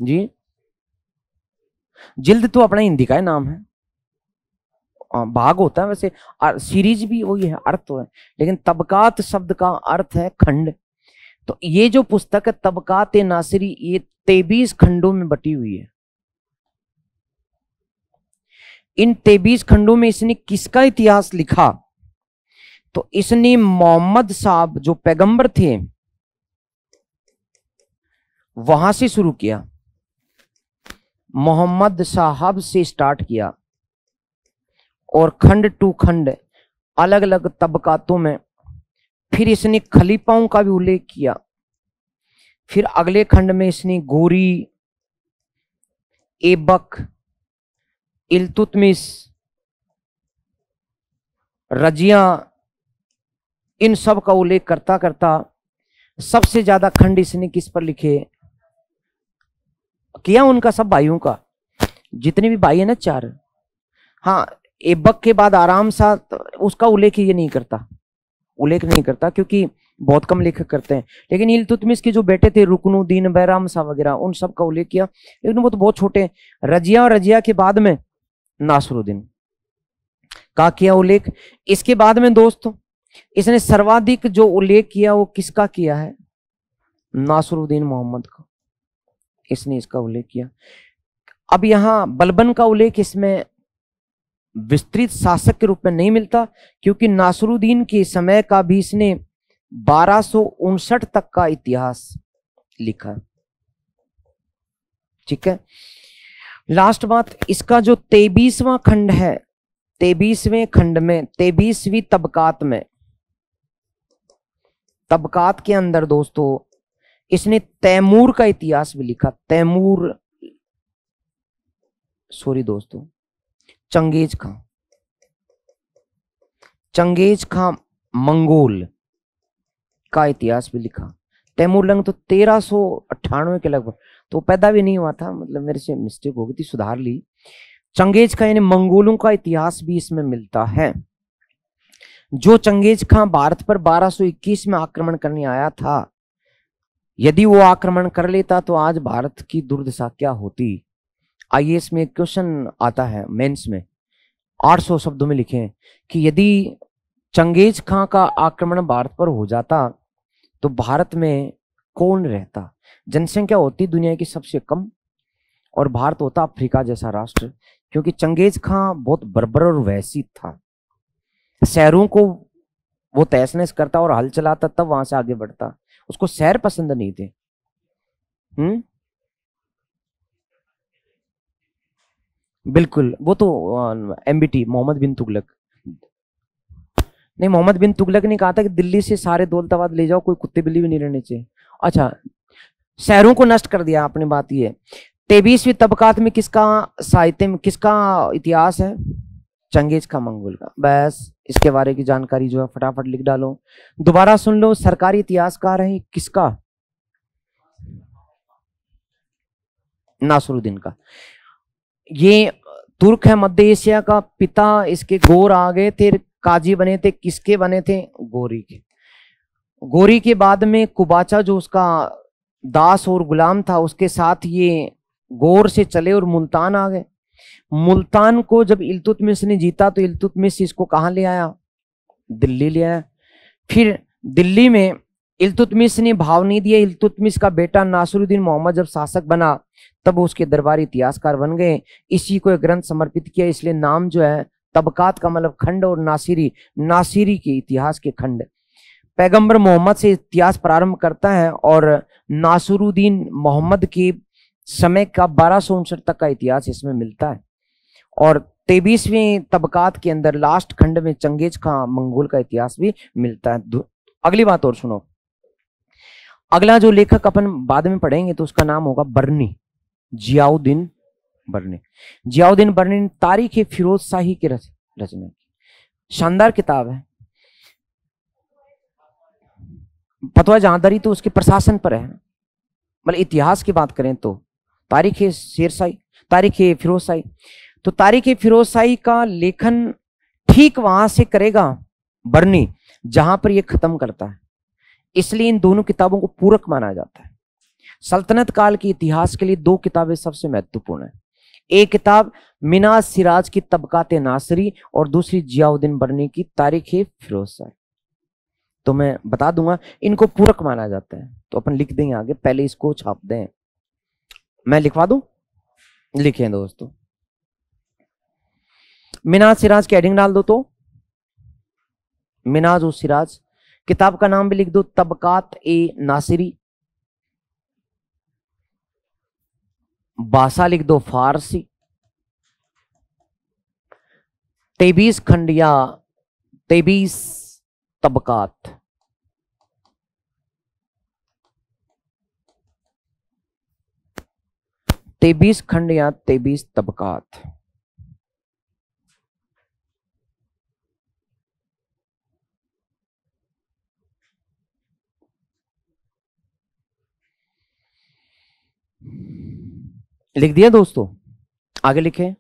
जी। जिल्द तो अपना हिंदी का ही नाम है, भाग होता है वैसे, सीरीज भी वही है, अर्थ तो है, लेकिन तबकात शब्द का अर्थ है खंड। तो ये जो पुस्तक है तबकात नासिरी, ये 23 खंडों में बटी हुई है। इन 23 खंडों में इसने किसका इतिहास लिखा? तो इसने मोहम्मद साहब जो पैगंबर थे वहां से शुरू किया, मोहम्मद साहब से स्टार्ट किया और खंड टू खंड अलग अलग तबकातों में। फिर इसने खलीफाओं का भी उल्लेख किया। फिर अगले खंड में इसने गोरी, ऐबक, इल्तुतमिश, रजिया, इन सब का उल्लेख करता करता सबसे ज्यादा खंड इसने किस पर लिखे किया? उनका सब भाइयों का, जितने भी भाई है ना 4। हाँ, ऐबक के बाद आराम सा उसका उल्लेख ये नहीं करता, उल्लेख नहीं करता क्योंकि बहुत कम लेखक करते हैं। लेकिन इल्तुतमिश के जो बेटे थे रुकनुद्दीन, बैराम शाह वगैरह, उन सब का उल्लेख किया, लेकिन वो तो बहुत छोटे हैं। रजिया और रजिया के बाद में नासिरुद्दीन का किया उल्लेख। इसके बाद में दोस्तों इसने सर्वाधिक जो उल्लेख किया वो किसका किया है? नासिरुद्दीन मोहम्मद का, इसने इसका उल्लेख किया। अब यहां बलबन का उल्लेख इसमें विस्तृत शासक के रूप में नहीं मिलता, क्योंकि नासिरुद्दीन के समय का भी इसने 1259 तक का इतिहास लिखा। ठीक है, लास्ट बात, इसका जो 23वां खंड है, 23वें खंड में 23वीं तबकात में, तबकात के अंदर दोस्तों इसने तैमूर का इतिहास भी लिखा। तैमूर, सॉरी दोस्तों, चंगेज खां, चंगेज खां मंगोल का इतिहास भी लिखा। तैमूर लंग तो 1398 के लगभग, तो पैदा भी नहीं हुआ था, मतलब मेरे से मिस्टेक हो गई थी, सुधार ली। चंगेज खां यानी मंगोलों का इतिहास भी इसमें मिलता है। जो चंगेज खां भारत पर 1221 में आक्रमण करने आया था, यदि वो आक्रमण कर लेता तो आज भारत की दुर्दशा क्या होती? आईएएस में एक क्वेश्चन आता है मेंस में, 800 शब्दों में लिखे हैं कि यदि चंगेज खां का आक्रमण भारत पर हो जाता तो भारत में कौन रहता? जनसंख्या होती दुनिया की सबसे कम, और भारत होता अफ्रीका जैसा राष्ट्र, क्योंकि चंगेज खां बहुत बर्बर और वैसी था। शहरों को वो तहस नहस करता और हल चलाता, तब वहां से आगे बढ़ता। उसको शहर पसंद नहीं थे। बिल्कुल, वो तो एमबीटी मोहम्मद बिन तुगलक। नहीं, मोहम्मद बिन तुगलक ने कहा था कि दिल्ली से सारे दौलताबाद ले जाओ, कोई कुत्ते बिल्ली भी नहीं रहने चाहिए। अच्छा, शहरों को नष्ट कर दिया आपने, बात ये। 23वीं तबकात में किसका साहित्य में किसका इतिहास है? चंगेज का, मंगोल का। बस इसके बारे की जानकारी जो है फटाफट लिख डालो। दोबारा सुन लो, सरकारी इतिहासकार है किसका? नासरुद्दीन का। ये तुर्क है, मध्य एशिया का। पिता इसके गोर आ गए थे, काजी बने थे। किसके बने थे? गोरी के। गोरी के बाद में कुबाचा जो उसका दास और गुलाम था, उसके साथ ये गोर से चले और मुल्तान आ गए। मुल्तान को जब इल्तुतमिश ने जीता तो इल्तुतमिश इसको कहां ले आया? दिल्ली ले आया। फिर दिल्ली में इल्तुतमिश ने भाव नहीं दिया। इल्तुतमिश का बेटा नासरुद्दीन मोहम्मद जब शासक बना, तब उसके दरबारी इतिहासकार बन गए। इसी को एक ग्रंथ समर्पित किया, इसलिए नाम जो है तबकात का मतलब खंड, और नासिरी, नासिरी के इतिहास के खंड। पैगंबर मोहम्मद से इतिहास प्रारंभ करता है और नासरुद्दीन मोहम्मद के समय का 1259 तक का इतिहास इसमें मिलता है। और 23वीं तबकात के अंदर लास्ट खंड में चंगेज खां मंगोल का इतिहास भी मिलता है। अगली बात और सुनो। अगला जो लेखक अपन बाद में पढ़ेंगे तो उसका नाम होगा बर्नी, जियाउद्दीन बर्नी। जियाउद्दीन बर्नी ने तारीख ए फिरोज शाही की रचना की। शानदार किताब है। फतवा जहांदारी तो उसके प्रशासन पर है, मतलब इतिहास की बात करें तो तारीख ए शेरशाही, तारीख ए फिरोज शाही। तो तारीख ए फिरोज शाही का लेखन ठीक वहां से करेगा बर्नी जहां पर यह खत्म करता है, इसलिए इन दोनों किताबों को पूरक माना जाता है। सल्तनत काल के इतिहास के लिए दो किताबें सबसे महत्वपूर्ण है। एक किताब मिनाज सिराज की तबकात नासरी और दूसरी जियाउद्दीन बर्नी की तारीख ए फिरोज शाही। तो मैं बता दूंगा, इनको पूरक माना जाता है, तो अपन लिख देंगे आगे, पहले इसको छाप दें। मैं लिखवा दूं? लिखें दोस्तों, मिनाज सिराज की हेडिंग डाल दो तो मिनाज और सिराज। किताब का नाम भी लिख दो, तबकात ए नासिरी। भाषा लिख दो फारसी। 23 खंड या 23 तबकात। तेबीस खंड या 23 तबकात। लिख दिया दोस्तों? आगे लिखे।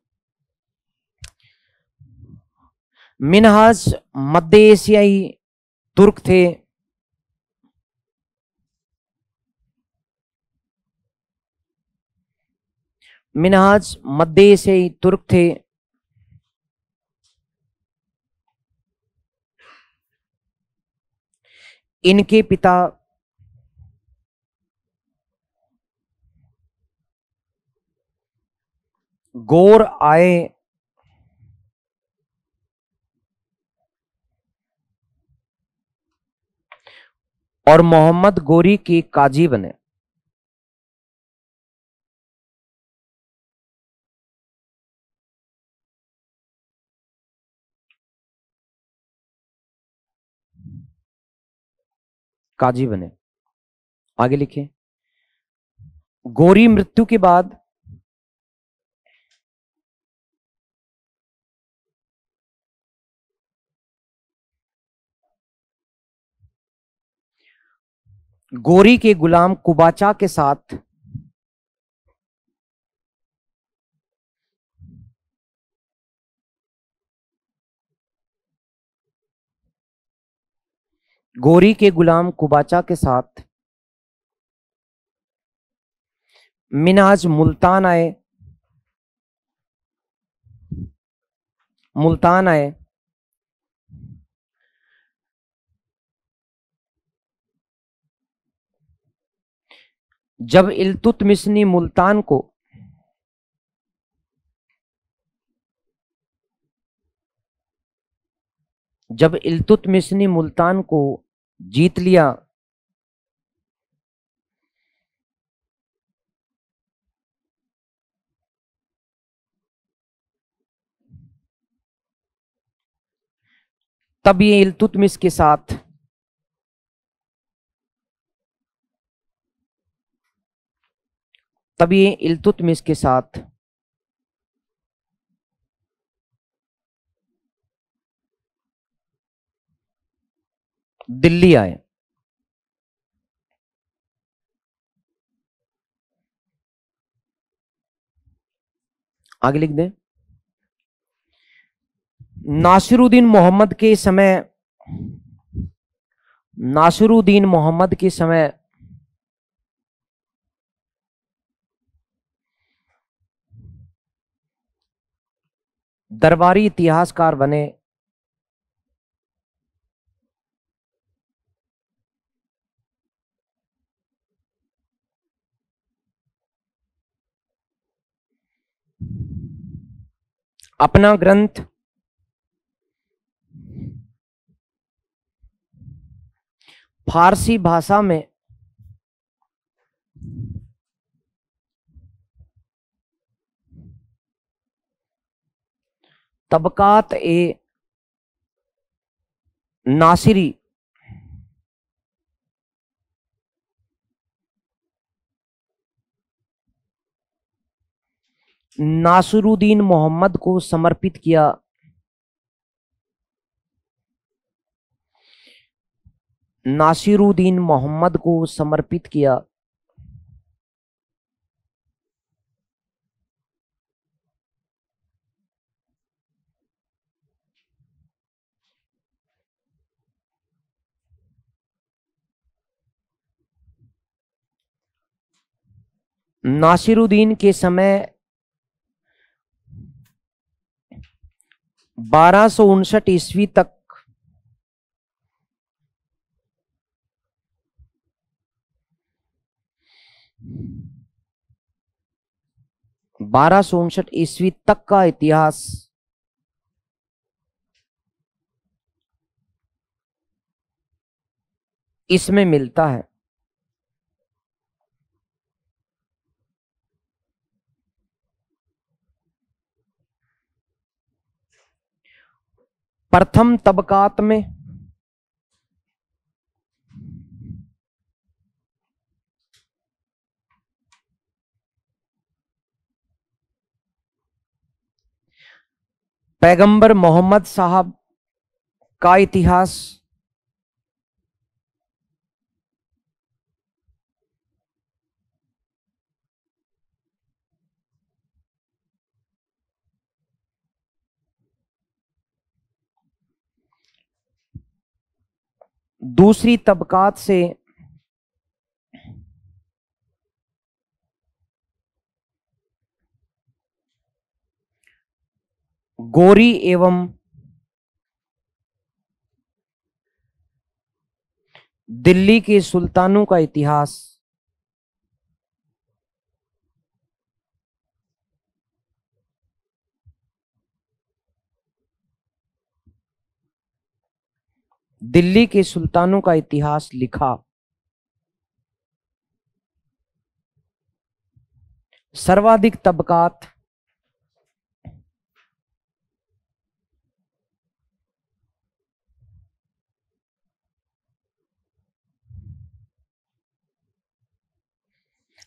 मिनहाज मध्य एशियाई तुर्क थे। मिनहाज मध्य एशियाई तुर्क थे। इनके पिता गोर आए और मोहम्मद गोरी के काजी बने। काजी बने। आगे लिखे। गोरी मृत्यु के बाद गोरी के गुलाम कुबाचा के साथ गोरी के गुलाम कुबाचा के साथ मिनहाज मुल्तान आए। मुल्तान आए। जब इल्तुतमिश ने मुल्तान को जब इल्तुतमिश ने मुल्तान को जीत लिया तब ये इल्तुतमिश के साथ दिल्ली आए। आगे लिख दें। नासिरुद्दीन मोहम्मद के समय दरबारी इतिहासकार बने। अपना ग्रंथ फारसी भाषा में तबकात ए नासिरी नासिरुद्दीन मोहम्मद को समर्पित किया। नासिरुद्दीन मोहम्मद को समर्पित किया। नासिरुद्दीन के समय 1259 ईस्वी तक का इतिहास इसमें मिलता है। प्रथम तबकात में पैगंबर मोहम्मद साहब का इतिहास, दूसरी तबकात से गोरी एवं दिल्ली के सुल्तानों का इतिहास, दिल्ली के सुल्तानों का इतिहास लिखा। सर्वाधिक तबकात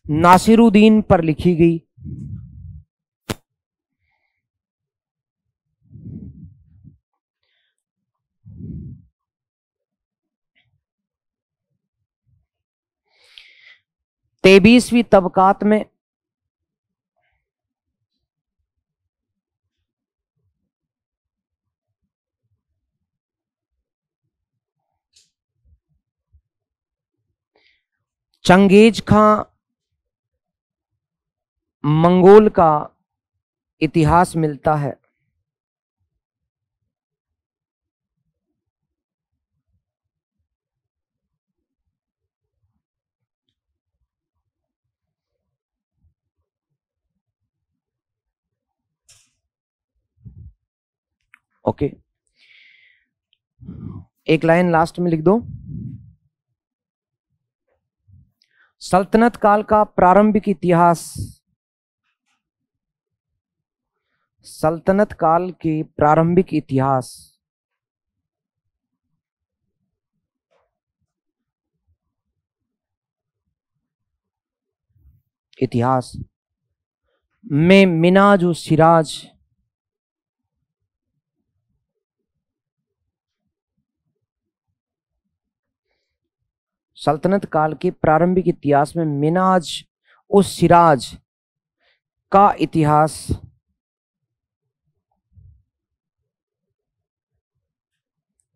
नासिरुद्दीन पर लिखी गई। तेईसवीं तबकात में चंगेज खां मंगोल का इतिहास मिलता है। ओके, एक लाइन लास्ट में लिख दो। सल्तनत काल का प्रारंभिक इतिहास, सल्तनत काल के प्रारंभिक इतिहास में मिनाज और सिराज सल्तनत काल के प्रारंभिक इतिहास में मिनाज और सिराज का इतिहास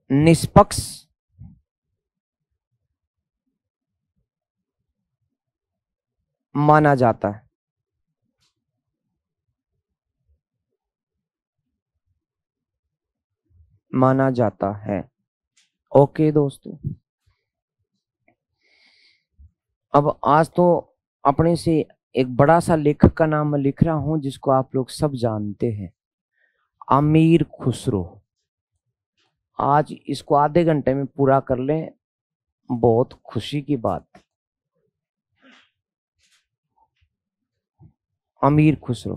निष्पक्ष माना जाता है। माना जाता है। ओके दोस्तों, अब आज तो अपने से एक बड़ा सा लेखक का नाम मैं लिख रहा हूं जिसको आप लोग सब जानते हैं, अमीर खुसरो। आज इसको आधे घंटे में पूरा कर लें, बहुत खुशी की बात। अमीर खुसरो।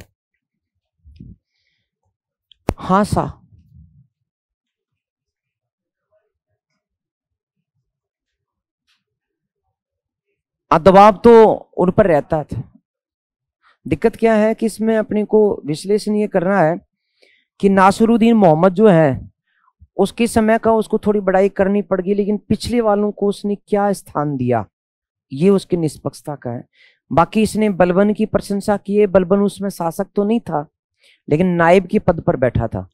हाँ सा, दबाव तो उन पर रहता था। दिक्कत क्या है कि इसमें अपने को विश्लेषण ये करना है कि नासिरुद्दीन मोहम्मद जो है उसके समय का उसको थोड़ी बड़ाई करनी पड़ गई, लेकिन पिछले वालों को उसने क्या स्थान दिया, ये उसकी निष्पक्षता का है। बाकी इसने बलबन की प्रशंसा की है। बलबन उसमें शासक तो नहीं था, लेकिन नायब के पद पर बैठा था,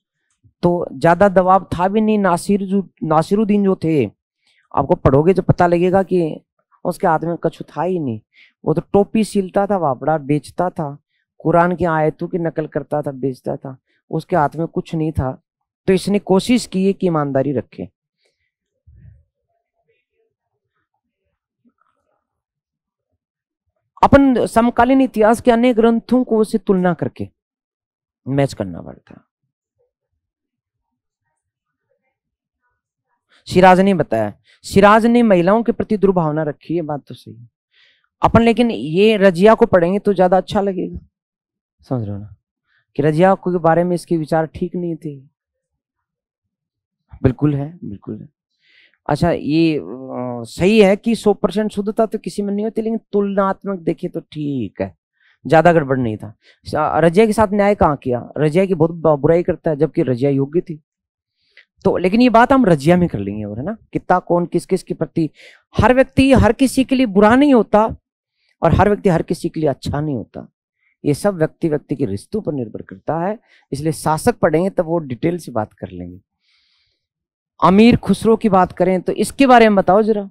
तो ज्यादा दबाव था भी नहीं। नासिरुद्दीन जो थे, आपको पढ़ोगे तो पता लगेगा कि उसके हाथ में कछु था ही नहीं। वो तो टोपी सीलता था, वापड़ा बेचता था, कुरान की आयतों की नकल करता था, बेचता था, उसके हाथ में कुछ नहीं था। तो इसने कोशिश की है कि ईमानदारी रखे। अपन समकालीन इतिहास के अन्य ग्रंथों को से तुलना करके मैच करना पड़ता है। सिराज ने बताया, सिराज ने महिलाओं के प्रति दुर्भावना रखी है, बात तो सही है अपन, लेकिन ये रजिया को पढ़ेंगे तो ज्यादा अच्छा लगेगा। समझ रहे हो ना कि रजिया के बारे में इसके विचार ठीक नहीं थे। बिल्कुल है, बिल्कुल है। अच्छा, ये सही है कि 100% शुद्धता तो किसी में नहीं होती, लेकिन तुलनात्मक देखे तो ठीक है, ज्यादा गड़बड़ नहीं था। रजिया के साथ न्याय कहाँ किया? रजिया की बहुत बुराई करता है, जबकि रजिया योग्य थी। तो लेकिन ये बात हम रजिया में कर लेंगे, और है ना, कितना कौन किस किस के प्रति। हर व्यक्ति हर किसी के लिए बुरा नहीं होता, और हर व्यक्ति हर किसी के लिए अच्छा नहीं होता। ये सब व्यक्ति व्यक्ति के रिश्तों पर निर्भर करता है। इसलिए शासक पढ़ेंगे तब वो डिटेल से बात कर लेंगे। अमीर खुसरो की बात करें तो इसके बारे में बताओ जरा।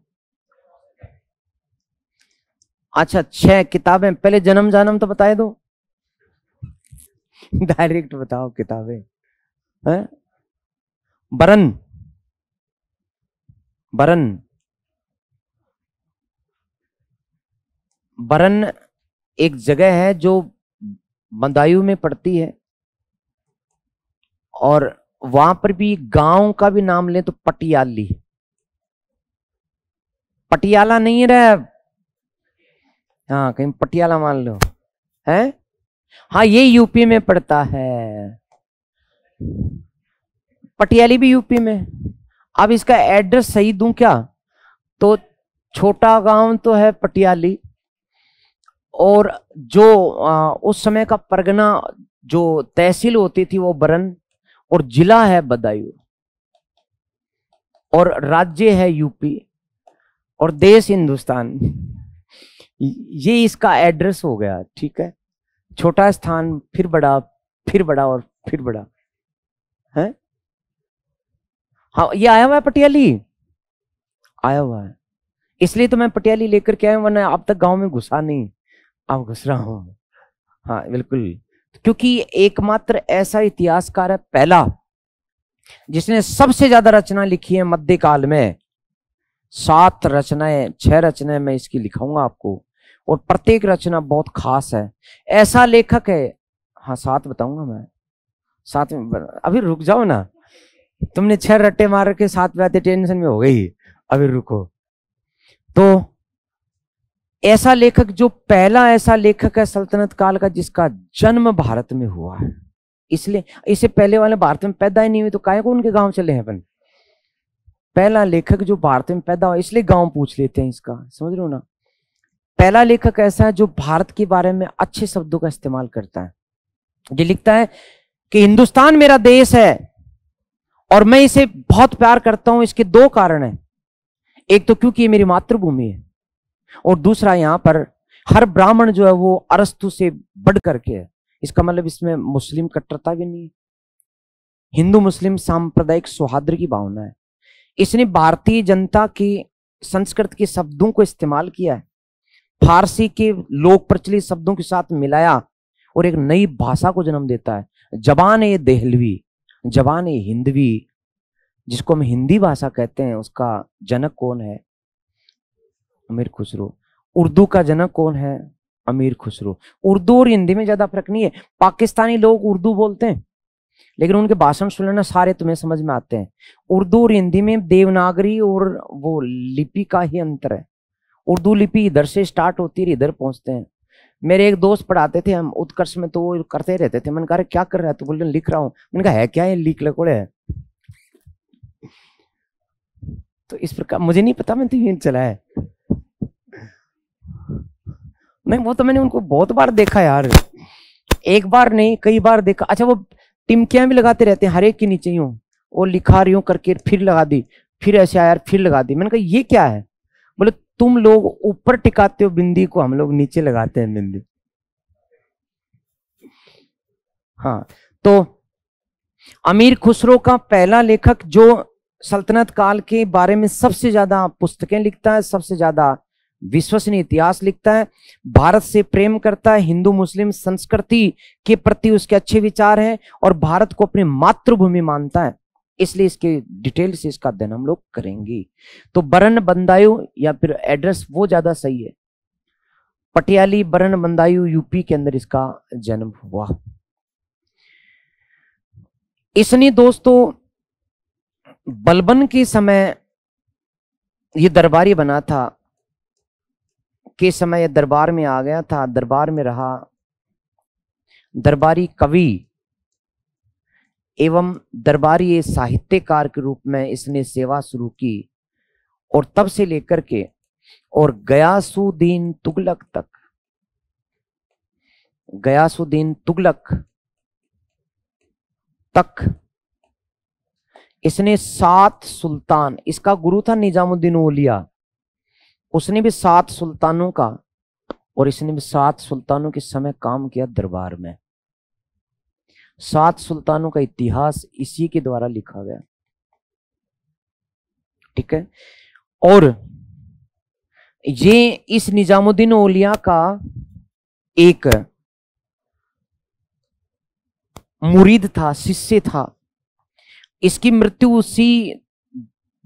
अच्छा, 6 किताबें, पहले जन्म जन्म तो बताए दो। डायरेक्ट बताओ किताबें। हैं? बरन, बरन, बरन एक जगह है जो बदायूं में पड़ती है, और वहां पर भी गांव का भी नाम ले तो पटियाली, पटियाला नहीं रहा, हाँ कहीं पटियाला मान लो है। हाँ, ये यूपी में पड़ता है, पटियाली भी यूपी में। अब इसका एड्रेस सही दूं क्या? तो छोटा गांव तो है पटियाली, और जो उस समय का परगना जो तहसील होती थी वो बरन, और जिला है बदायूं, और राज्य है यूपी, और देश हिंदुस्तान। ये इसका एड्रेस हो गया, ठीक है। छोटा स्थान, फिर बड़ा, फिर बड़ा, और फिर बड़ा है। हाँ, ये आया हुआ है पटियाली, आया हुआ है, इसलिए तो मैं पटियाली लेकर के आया, वरना अब तक गांव में घुसा नहीं, अब घुस रहा हूं। हाँ बिल्कुल, क्योंकि एकमात्र ऐसा इतिहासकार है पहला जिसने सबसे ज्यादा रचना लिखी है मध्यकाल में। 7 रचनाएं, 6 रचनाएं मैं इसकी लिखाऊंगा आपको, और प्रत्येक रचना बहुत खास है। ऐसा लेखक है, हाँ 7 बताऊंगा मैं, 7 में, अभी रुक जाओ ना, तुमने 6 रट्टे मार के 7 आते टेंशन में हो गई, अभी रुको। तो ऐसा लेखक, जो पहला ऐसा लेखक है सल्तनत काल का जिसका जन्म भारत में हुआ है, इसलिए इससे पहले वाले भारत में पैदा ही नहीं हुए तो काहे को उनके गांव चले हैं अपन। पहला लेखक जो भारत में पैदा हुआ, इसलिए गांव पूछ लेते हैं इसका, समझ रहे हो ना। पहला लेखक ऐसा है जो भारत के बारे में अच्छे शब्दों का इस्तेमाल करता है। ये लिखता है कि हिंदुस्तान मेरा देश है और मैं इसे बहुत प्यार करता हूं। इसके 2 कारण हैं। एक तो क्योंकि ये मेरी मातृभूमि है, और दूसरा यहां पर हर ब्राह्मण जो है वो अरस्तु से बढ़ करके है। इसका मतलब इसमें मुस्लिम कट्टरता भी नहीं है, हिंदू मुस्लिम सांप्रदायिक सौहार्द की भावना है। इसने भारतीय जनता की संस्कृत के शब्दों को इस्तेमाल किया है, फारसी के लोक प्रचलित शब्दों के साथ मिलाया और एक नई भाषा को जन्म देता है। जबान ए देहलवी, जबान ए हिंदवी, जिसको हम हिंदी भाषा कहते हैं, उसका जनक कौन है? अमीर खुसरो। उर्दू का जनक कौन है? अमीर खुसरो। उर्दू और हिंदी में ज्यादा फर्क नहीं है। पाकिस्तानी लोग उर्दू बोलते हैं लेकिन उनके भाषण सुन लेना सारे तुम्हें समझ में आते हैं। उर्दू और हिंदी में देवनागरी और वो लिपि का ही अंतर है। उर्दू लिपि इधर से स्टार्ट होती है, इधर पहुंचते हैं। मेरे एक दोस्त पढ़ाते थे हम उत्कर्ष में, तो वो करते रहते थे। मैंने कहा क्या कर रहा है? तो बोले लिख रहा हूँ। मैंने कहा है क्या ये लिख लकोड़े है? तो इस प्रकार मुझे नहीं पता, मैंने तो यूं चला है। नहीं, वो तो मैंने उनको बहुत बार देखा यार, एक बार नहीं कई बार देखा। अच्छा, वो टिमकियां भी लगाते रहते हैं हर एक के नीचे, यूं वो लिखा रही हूं करके फिर लगा दी, फिर ऐसे आया फिर लगा दी। मैंने कहा ये क्या है? बोले तुम लोग ऊपर टिकाते हो बिंदी को, हम लोग नीचे लगाते हैं बिंदी। हाँ, तो अमीर खुसरो का पहला लेखक जो सल्तनत काल के बारे में सबसे ज्यादा पुस्तकें लिखता है, सबसे ज्यादा विश्वसनीय इतिहास लिखता है, भारत से प्रेम करता है, हिंदू मुस्लिम संस्कृति के प्रति उसके अच्छे विचार हैं और भारत को अपनी मातृभूमि मानता है। इसलिए इसके डिटेल से इसका अध्ययन हम लोग करेंगे। तो बरन बंदायु या फिर एड्रेस वो ज्यादा सही है, पटियाली बरन बंदायु यूपी के अंदर इसका जन्म हुआ। इसने दोस्तों बलबन के समय ये दरबारी बना था, के समय ये दरबार में आ गया था, दरबार में रहा, दरबारी कवि एवं दरबारी साहित्यकार के रूप में इसने सेवा शुरू की। और तब से लेकर के और गयासुद्दीन तुगलक तक, गयासुद्दीन तुगलक तक इसने 7 सुल्तान, इसका गुरु था निजामुद्दीन औलिया, उसने भी 7 सुल्तानों का, और इसने भी 7 सुल्तानों के समय काम किया दरबार में। 7 सुल्तानों का इतिहास इसी के द्वारा लिखा गया, ठीक है। और ये इस निजामुद्दीन औलिया का एक मुरीद था, शिष्य था। इसकी मृत्यु उसी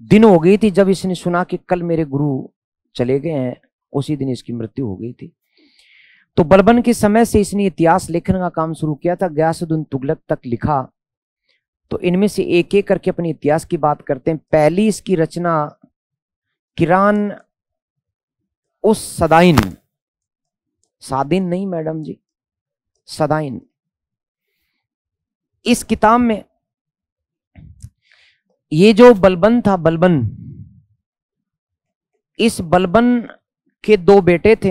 दिन हो गई थी जब इसने सुना कि कल मेरे गुरु चले गए हैं, उसी दिन इसकी मृत्यु हो गई थी। तो बलबन के समय से इसने इतिहास लिखने का काम शुरू किया था, गयासुद्दीन तुगलक तक लिखा। तो इनमें से एक एक करके अपने इतिहास की बात करते हैं। पहली इसकी रचना किरान उस सदाइन, सादिन नहीं मैडम जी, सदाइन। इस किताब में ये जो बलबन था, बलबन, इस बलबन के 2 बेटे थे।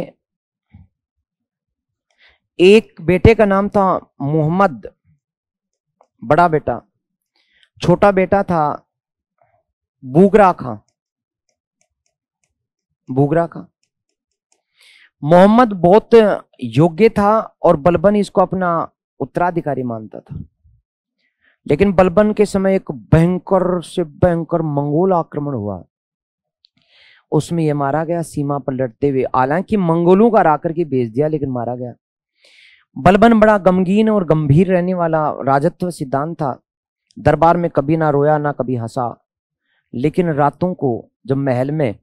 एक बेटे का नाम था मोहम्मद, बड़ा बेटा, छोटा बेटा था बुगरा खां, बुगरा खां। मोहम्मद बहुत योग्य था और बलबन इसको अपना उत्तराधिकारी मानता था। लेकिन बलबन के समय एक भयंकर से भयंकर मंगोल आक्रमण हुआ, उसमें यह मारा गया सीमा पर लड़ते हुए। हालांकि मंगोलों का राकर के भेज दिया लेकिन मारा गया। बलबन बड़ा गमगीन और गंभीर रहने वाला राजत्व सिद्धांत था। दरबार में कभी ना रोया ना कभी हंसा, लेकिन रातों को जब महल में,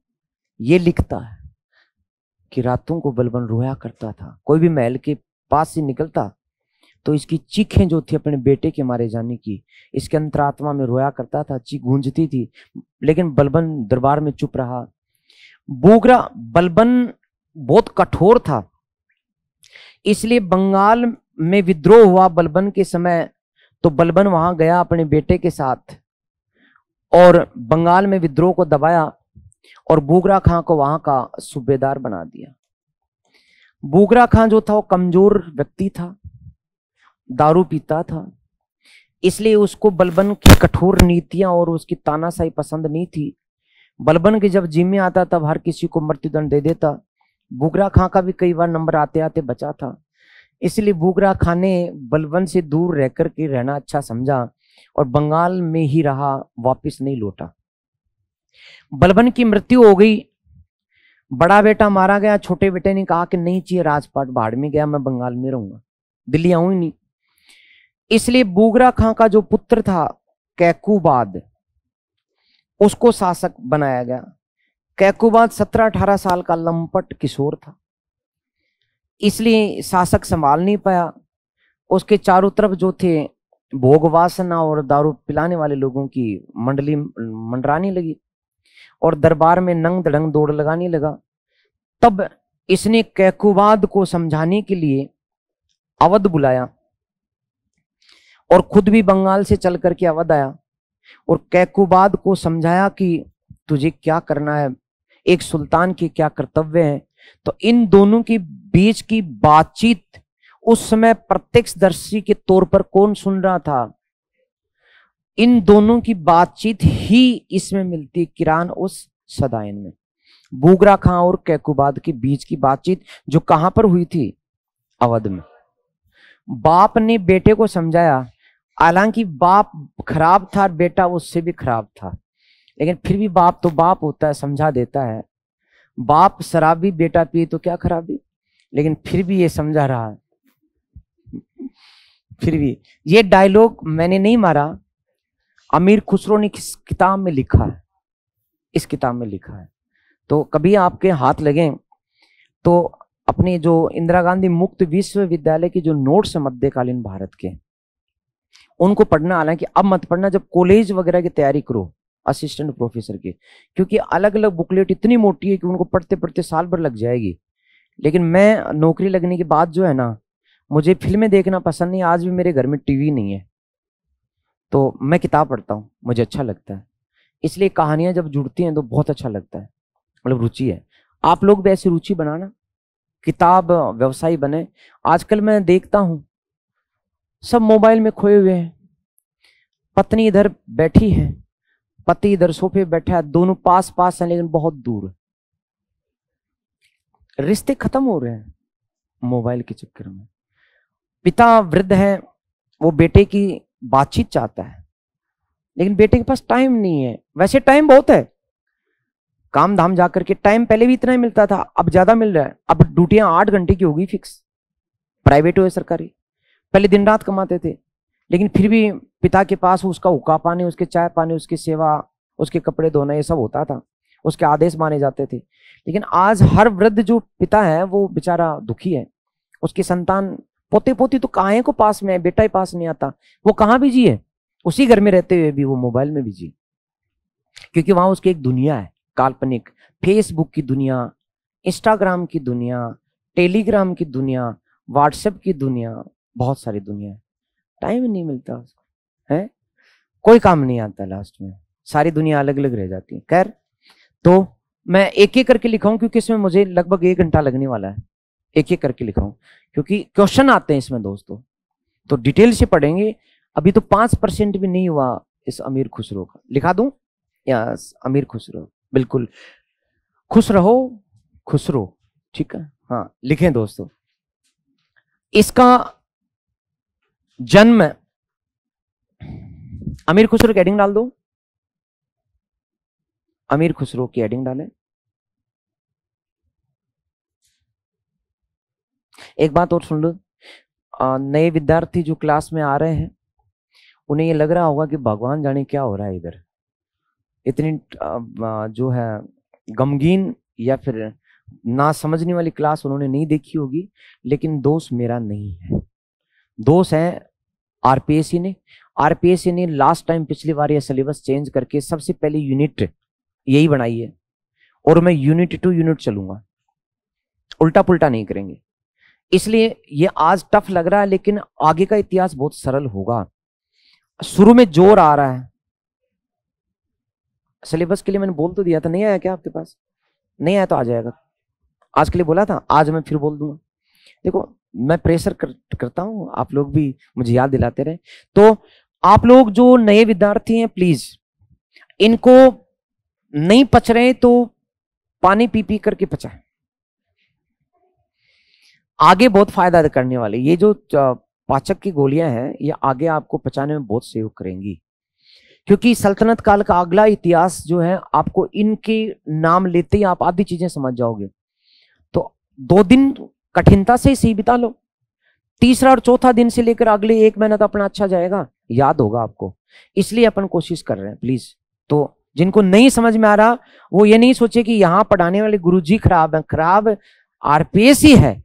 ये लिखता है कि रातों को बलबन रोया करता था। कोई भी महल के पास से निकलता तो इसकी चीखें जो थी अपने बेटे के मारे जाने की, इसके अंतरात्मा में रोया करता था, चीख गूंजती थी, लेकिन बलबन दरबार में चुप रहा। बलबन बहुत कठोर था, इसलिए बंगाल में विद्रोह हुआ बलबन के समय, तो बलबन वहां गया अपने बेटे के साथ और बंगाल में विद्रोह को दबाया और बुगरा खां को वहां का सूबेदार बना दिया। बुगरा खां जो था वो कमजोर व्यक्ति था, दारू पीता था, इसलिए उसको बलबन की कठोर नीतियां और उसकी तानाशाही पसंद नहीं थी। बलबन के जब जिम्मे आता तब हर किसी को मृत्युदंड दे देता। बुगरा खां का भी कई बार नंबर आते आते बचा था, इसलिए बुगरा खां ने बलबन से दूर रह करके रहना अच्छा समझा और बंगाल में ही रहा, वापस नहीं लौटा। बलबन की मृत्यु हो गई, बड़ा बेटा मारा गया, छोटे बेटे ने कहा कि नहीं चाहिए राजपाट, भाड़ में गया, मैं बंगाल में रहूंगा, दिल्ली आऊं ही नहीं। इसलिए बुगरा खां का जो पुत्र था कैकुबाद, उसको शासक बनाया गया। कैकुबाद 17-18 साल का लंपट किशोर था, इसलिए शासक संभाल नहीं पाया। उसके चारों तरफ जो थे भोग वासना और दारू पिलाने वाले लोगों की मंडली मंडराने लगी और दरबार में नंग धड़ंग दौड़ लगाने लगा। तब इसने कैकुबाद को समझाने के लिए अवध बुलाया और खुद भी बंगाल से चल करके अवध आया और कैकुबाद को समझाया कि तुझे क्या करना है, एक सुल्तान के क्या कर्तव्य है। तो इन दोनों के बीच की बातचीत उस समय प्रत्यक्षदर्शी के तौर पर कौन सुन रहा था? इन दोनों की बातचीत ही इसमें मिलती, किरान उस सदायन में। बुगरा खां और कैकुबाद के बीच की बातचीत जो कहां पर हुई थी? अवध में। बाप ने बेटे को समझाया, हालांकि बाप खराब था, बेटा उससे भी खराब था, लेकिन फिर भी बाप तो बाप होता है, समझा देता है। बाप शराबी, बेटा पिए तो क्या खराबी, लेकिन फिर भी ये समझा रहा है। फिर भी ये डायलॉग मैंने नहीं मारा, अमीर खुसरो ने किस किताब में लिखा है, इस किताब में लिखा है। तो कभी आपके हाथ लगे तो अपने जो इंदिरा गांधी मुक्त विश्वविद्यालय के जो नोट्स है मध्यकालीन भारत के, उनको पढ़ना। हालांकि अब मत पढ़ना, जब कॉलेज वगैरह की तैयारी करो असिस्टेंट प्रोफेसर के, क्योंकि अलग अलग बुकलेट इतनी मोटी है कि उनको पढ़ते पढ़ते साल भर लग जाएगी। लेकिन मैं नौकरी लगने के बाद जो है ना, मुझे फिल्में देखना पसंद नहीं, आज भी मेरे घर में टीवी नहीं है, तो मैं किताब पढ़ता हूँ, मुझे अच्छा लगता है। इसलिए कहानियां जब जुड़ती हैं तो बहुत अच्छा लगता है, मतलब रुचि है। आप लोग भी ऐसी रुचि बनाना, किताब व्यवसायी बने। आजकल मैं देखता हूं सब मोबाइल में खोए हुए हैं, पत्नी इधर बैठी है, पति इधर सोफे बैठा है, दोनों पास पास हैं लेकिन बहुत दूर। रिश्ते खत्म हो रहे हैं मोबाइल के चक्कर में। पिता वृद्ध है, वो बेटे की बातचीत चाहता है, लेकिन बेटे के पास टाइम नहीं है। वैसे टाइम बहुत है, काम धाम जाकर के टाइम पहले भी इतना ही मिलता था, अब ज्यादा मिल रहा है। अब ड्यूटियां 8 घंटे की होगी फिक्स, प्राइवेट हो या सरकारी। पहले दिन रात कमाते थे, लेकिन फिर भी पिता के पास उसका हुक्का पानी, उसके चाय पानी, उसकी सेवा, उसके कपड़े धोना, ये सब होता था, उसके आदेश माने जाते थे। लेकिन आज हर वृद्ध जो पिता है वो बेचारा दुखी है। उसकी संतान, पोते पोती तो कहाँ को पास में है, बेटा ही पास नहीं आता, वो कहाँ बिजी है, उसी घर में रहते हुए भी वो मोबाइल में बिजी, क्योंकि वहां उसकी एक दुनिया है काल्पनिक। फेसबुक की दुनिया, इंस्टाग्राम की दुनिया, टेलीग्राम की दुनिया, व्हाट्सएप की दुनिया, बहुत सारी दुनिया है। टाइम नहीं मिलता उसको, है कोई काम नहीं आता, लास्ट में सारी दुनिया अलग अलग रह जाती है। खैर, तो मैं एक एक करके लिखाऊं क्योंकि इसमें मुझे लगभग 1 घंटा लगने वाला है। एक एक करके लिखाऊं क्योंकि क्वेश्चन आते हैं इसमें दोस्तों, तो डिटेल से पढ़ेंगे। अभी तो 5% भी नहीं हुआ इस अमीर खुसरो का। लिखा दूं? यस, अमीर खुसरो, बिल्कुल। खुश रहो खुसरो, ठीक है, हाँ लिखें दोस्तों। इसका जन्म, अमीर खुसरो की हेडिंग डाल दो, अमीर खुसरो की हेडिंग डालें। एक बात और सुन लो, नए विद्यार्थी जो क्लास में आ रहे हैं उन्हें ये लग रहा होगा कि भगवान जाने क्या हो रहा है इधर, इतनी जो है गमगीन या फिर ना समझने वाली क्लास उन्होंने नहीं देखी होगी। लेकिन दोष मेरा नहीं है, दोष है आरपीएससी ने लास्ट टाइम पिछली बार ये सिलेबस चेंज करके सबसे पहले यूनिट यही बनाई है, और मैं यूनिट टू यूनिट चलूंगा, उल्टा पुल्टा नहीं करेंगे। इसलिए ये आज टफ लग रहा है, लेकिन आगे का इतिहास बहुत सरल होगा। शुरू में जोर आ रहा है सिलेबस के लिए, मैंने बोल तो दिया था। नहीं आया क्या आपके पास? नहीं आया तो आ जाएगा। आज के लिए बोला था, आज मैं फिर बोल दूंगा। देखो मैं प्रेशर करता हूं, आप लोग भी मुझे याद दिलाते रहे। तो आप लोग जो नए विद्यार्थी हैं, प्लीज इनको नहीं पच रहे तो पानी पी पी करके पचाएं, आगे बहुत फायदा करने वाले। ये जो पाचक की गोलियां हैं, ये आगे आपको पचाने में बहुत सहयोग करेंगी, क्योंकि सल्तनत काल का अगला इतिहास जो है, आपको इनके नाम लेते ही आप आधी चीजें समझ जाओगे। तो 2 दिन कठिनता से ही बिता लो, तीसरा और चौथा दिन से लेकर अगले 1 महीना तो अपना अच्छा जाएगा, याद होगा आपको। इसलिए अपन कोशिश कर रहे हैं प्लीज। तो जिनको नहीं समझ में आ रहा, वो ये नहीं सोचे कि यहां पढ़ाने वाले गुरुजी खराब है। खराब आरपीएससी है,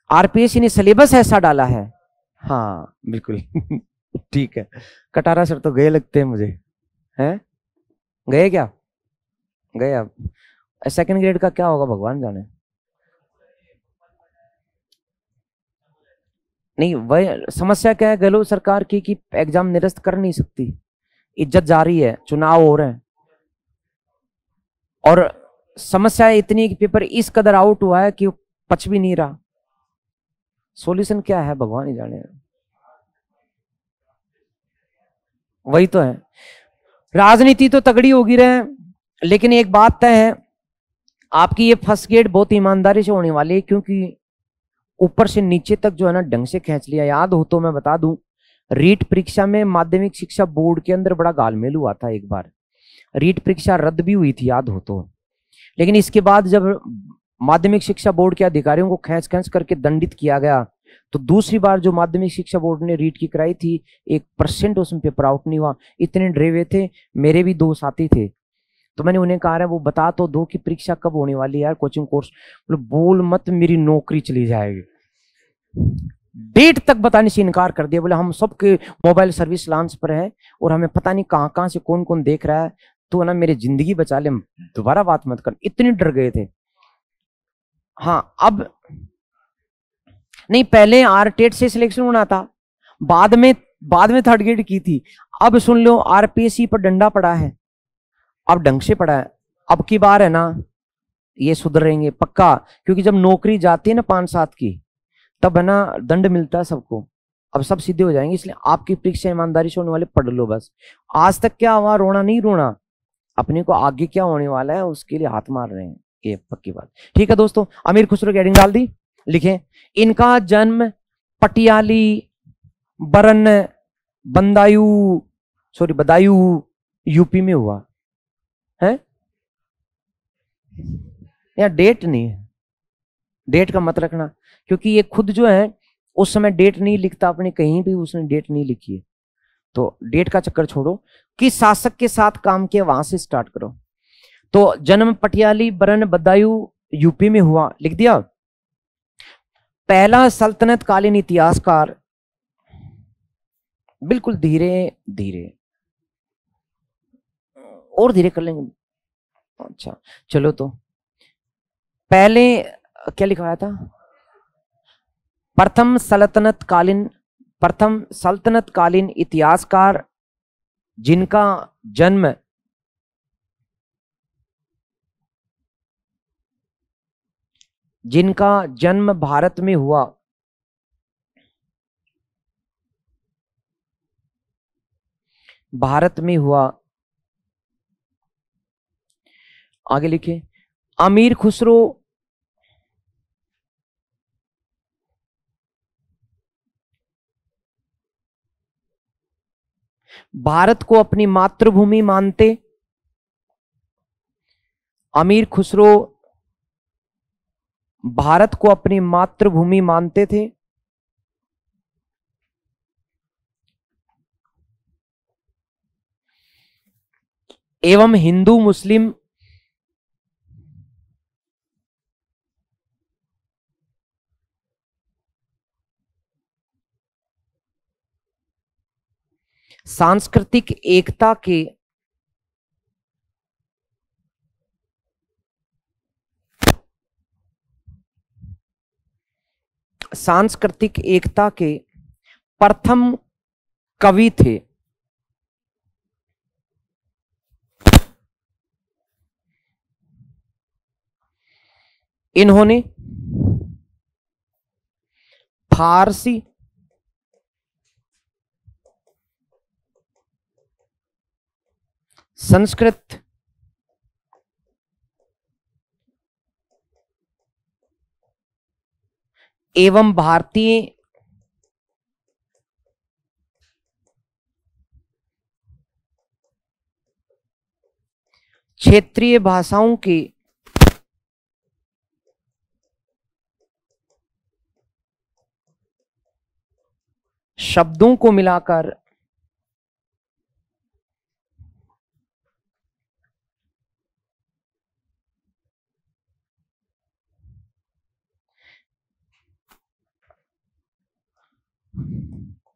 आरपीएससी ने सिलेबस ऐसा डाला है। हाँ बिल्कुल ठीक है। कटारा सर तो गए लगते हैं मुझे, हैं? गए क्या? गए। अब सेकंड ग्रेड का क्या होगा भगवान जाने। नहीं, वह समस्या क्या है गहलोत सरकार की कि एग्जाम निरस्त कर नहीं सकती, इज्जत जा रही है, चुनाव हो रहे हैं, और समस्या इतनी कि पेपर इस कदर आउट हुआ है कि पच भी नहीं रहा। सॉल्यूशन क्या है भगवान ही जाने। वही तो है, राजनीति तो तगड़ी होगी रहे, लेकिन एक बात तय है, आपकी ये फर्स्ट ग्रेड बहुत ईमानदारी से होने वाली है, क्योंकि ऊपर से नीचे तक जो है ना ढंग से खींच लिया। याद हो तो मैं बता दूं, रीट परीक्षा में माध्यमिक शिक्षा बोर्ड के अंदर बड़ा गालमेल हुआ था एक बार, रीट परीक्षा रद्द भी हुई थी, याद हो तो। लेकिन इसके बाद जब माध्यमिक शिक्षा बोर्ड के अधिकारियों को खींच खींच करके दंडित किया गया, तो दूसरी बार जो माध्यमिक शिक्षा बोर्ड ने रीट की कराई थी, 1% उसमें पेपर आउट नहीं हुआ। इतने डरे थे, मेरे भी 2 साथी थे, तो मैंने उन्हें कहा है वो बता तो दो कि परीक्षा कब होने वाली है यार, कोचिंग कोर्स। बोल मत मेरी नौकरी चली जाएगी। डेट तक बताने से इनकार कर दिया, बोले हम सबके मोबाइल सर्विस लॉन्च पर है और हमें पता नहीं कहां कहां से कौन कौन देख रहा है, तो ना मेरी जिंदगी बचा ले, दोबारा बात मत कर। इतने डर गए थे। हाँ अब नहीं, पहले आरटेट से सिलेक्शन होना था, बाद में थर्ड ग्रेड की थी। अब सुन लो, आरपीएससी पर डंडा पड़ा है, अब ढंग से पड़ा है। अब की बार है ना, ये सुधरेंगे पक्का, क्योंकि जब नौकरी जाती है ना 5-7 की, तब है ना दंड मिलता है सबको। अब सब सीधे हो जाएंगे, इसलिए आपकी परीक्षा ईमानदारी से होने वाले पढ़ लो बस। आज तक क्या हुआ, रोना नहीं रोना, अपने को आगे क्या होने वाला है उसके लिए हाथ मार रहे हैं, ये पक्की बात। ठीक है दोस्तों, अमीर खुसरो की हेडिंग डाल दी, लिखे इनका जन्म पटियाली बरन बदायूं यूपी में हुआ है। या डेट नहीं है, डेट का मत रखना, क्योंकि ये खुद जो है उस समय डेट नहीं लिखता, अपने कहीं भी उसने डेट नहीं लिखी है। तो डेट का चक्कर छोड़ो, किस शासक के साथ काम किया वहां से स्टार्ट करो। तो जन्म पटियाली बरन बदायूं यूपी में हुआ, लिख दिया। पहला सल्तनत कालीन इतिहासकार, बिल्कुल धीरे धीरे, और धीरे कर लेंगे। अच्छा चलो, तो पहले क्या लिखवाया था, प्रथम सल्तनत कालीन इतिहासकार जिनका जन्म भारत में हुआ, आगे लिखे अमीर खुसरो भारत को अपनी मातृभूमि मानते, अमीर खुसरो भारत को अपनी मातृभूमि मानते थे, एवं हिंदू मुस्लिम सांस्कृतिक एकता के प्रथम कवि थे। इन्होंने फारसी, संस्कृत, एवं भारतीय क्षेत्रीय भाषाओं के शब्दों को मिलाकर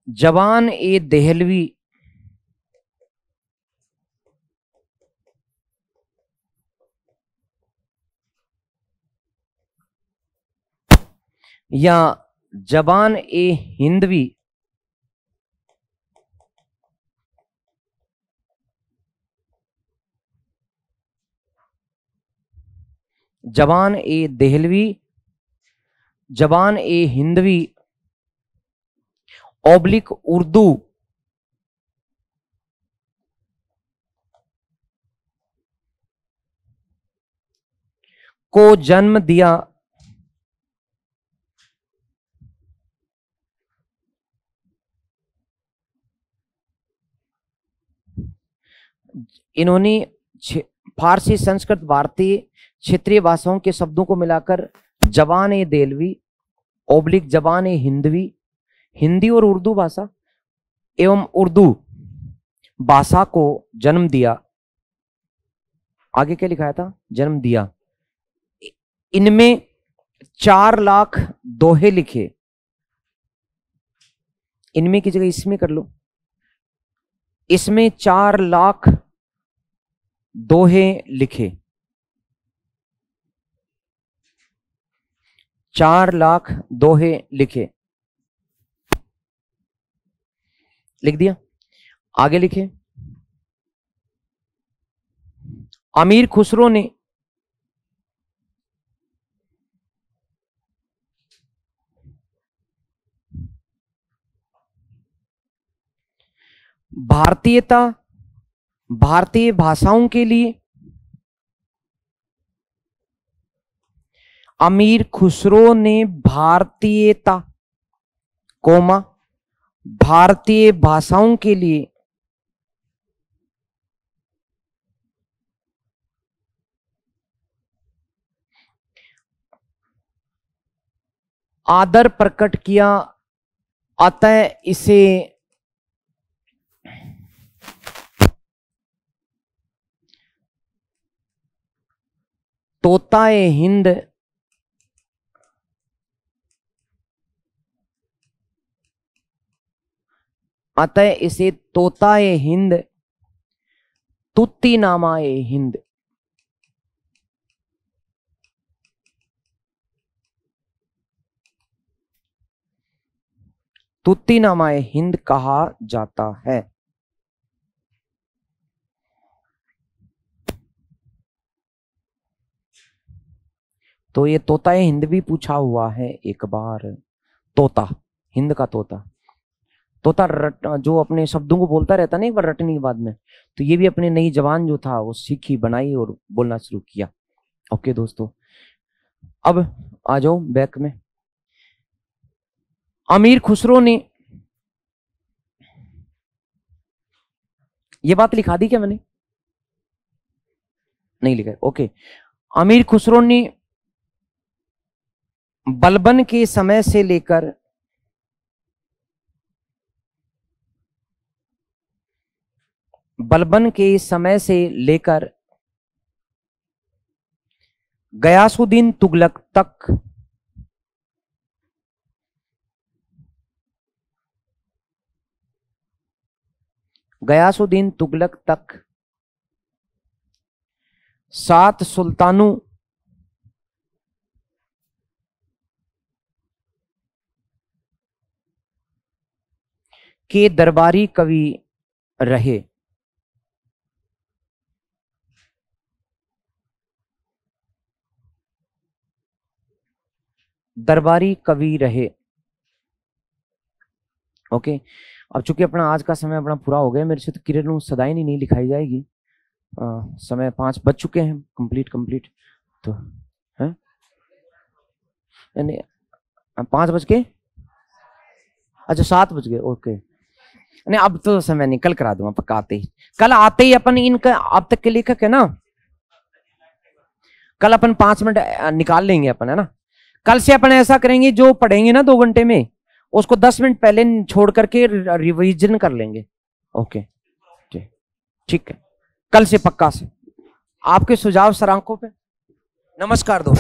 जवान ए देहलवी या जबान ए हिंदवी जबान ए देहलवी, जबान ए हिंदवी ऑब्लिक उर्दू को जन्म दिया। इन्होंने फारसी, संस्कृत, भारतीय क्षेत्रीय भाषाओं के शब्दों को मिलाकर जबान ए देहलवी ऑब्लिक जबान ए हिंदवी, हिंदी और उर्दू भाषा एवं उर्दू भाषा को जन्म दिया। आगे क्या लिखाया था? जन्म दिया। इनमें 4 लाख दोहे लिखे। इनमें की जगह इसमें कर लो। इसमें 4 लाख दोहे लिखे। 4 लाख दोहे लिखे। लिख दिया। आगे लिखे। अमीर खुसरो ने भारतीय भाषाओं के लिए, अमीर खुसरो ने भारतीयता कोमा भारतीय भाषाओं के लिए आदर प्रकट किया, अतः इसे तोताए हिंद अतः इसे तोताए हिंद, तुत्ती नामाए हिंद, तुत्ती नामाए हिंद कहा जाता है। तो ये तोताए हिंद भी पूछा हुआ है एक बार। तोता, हिंद का तोता। तोता जो अपने शब्दों को बोलता रहता ना एक बार रटने के बाद में, तो ये भी अपने नई जबान जो था वो सीखी, बनाई और बोलना शुरू किया। ओके दोस्तों, अब आ जाओ बैक में। अमीर खुसरो ने, ये बात लिखा दी क्या मैंने? नहीं लिखा। ओके। अमीर खुसरो ने बलबन के समय से लेकर गयासुद्दीन तुगलक तक गयासुद्दीन तुगलक तक 7 सुल्तानों के दरबारी कवि रहे। दरबारी कवि रहे। ओके, अब चूंकि अपना आज का समय अपना पूरा हो गया, मेरे से तो किरण सदाई नहीं लिखाई जाएगी। समय 5 बज चुके हैं, कंप्लीट तो है यानी 5 बज के, अच्छा 7 बज गए। ओके, नहीं अब तो समय निकल करा दूंगा पक्का आते ही। कल आते ही अपन इनका अब तक के लेखक है ना, कल अपन 5 मिनट निकाल लेंगे अपन, है ना। कल से अपन ऐसा करेंगे, जो पढ़ेंगे ना 2 घंटे में, उसको 10 मिनट पहले छोड़ करके रिवीजन कर लेंगे। ओके ठीक है, कल से पक्का से। आपके सुझाव सर आंखों पे। नमस्कार दोस्तों।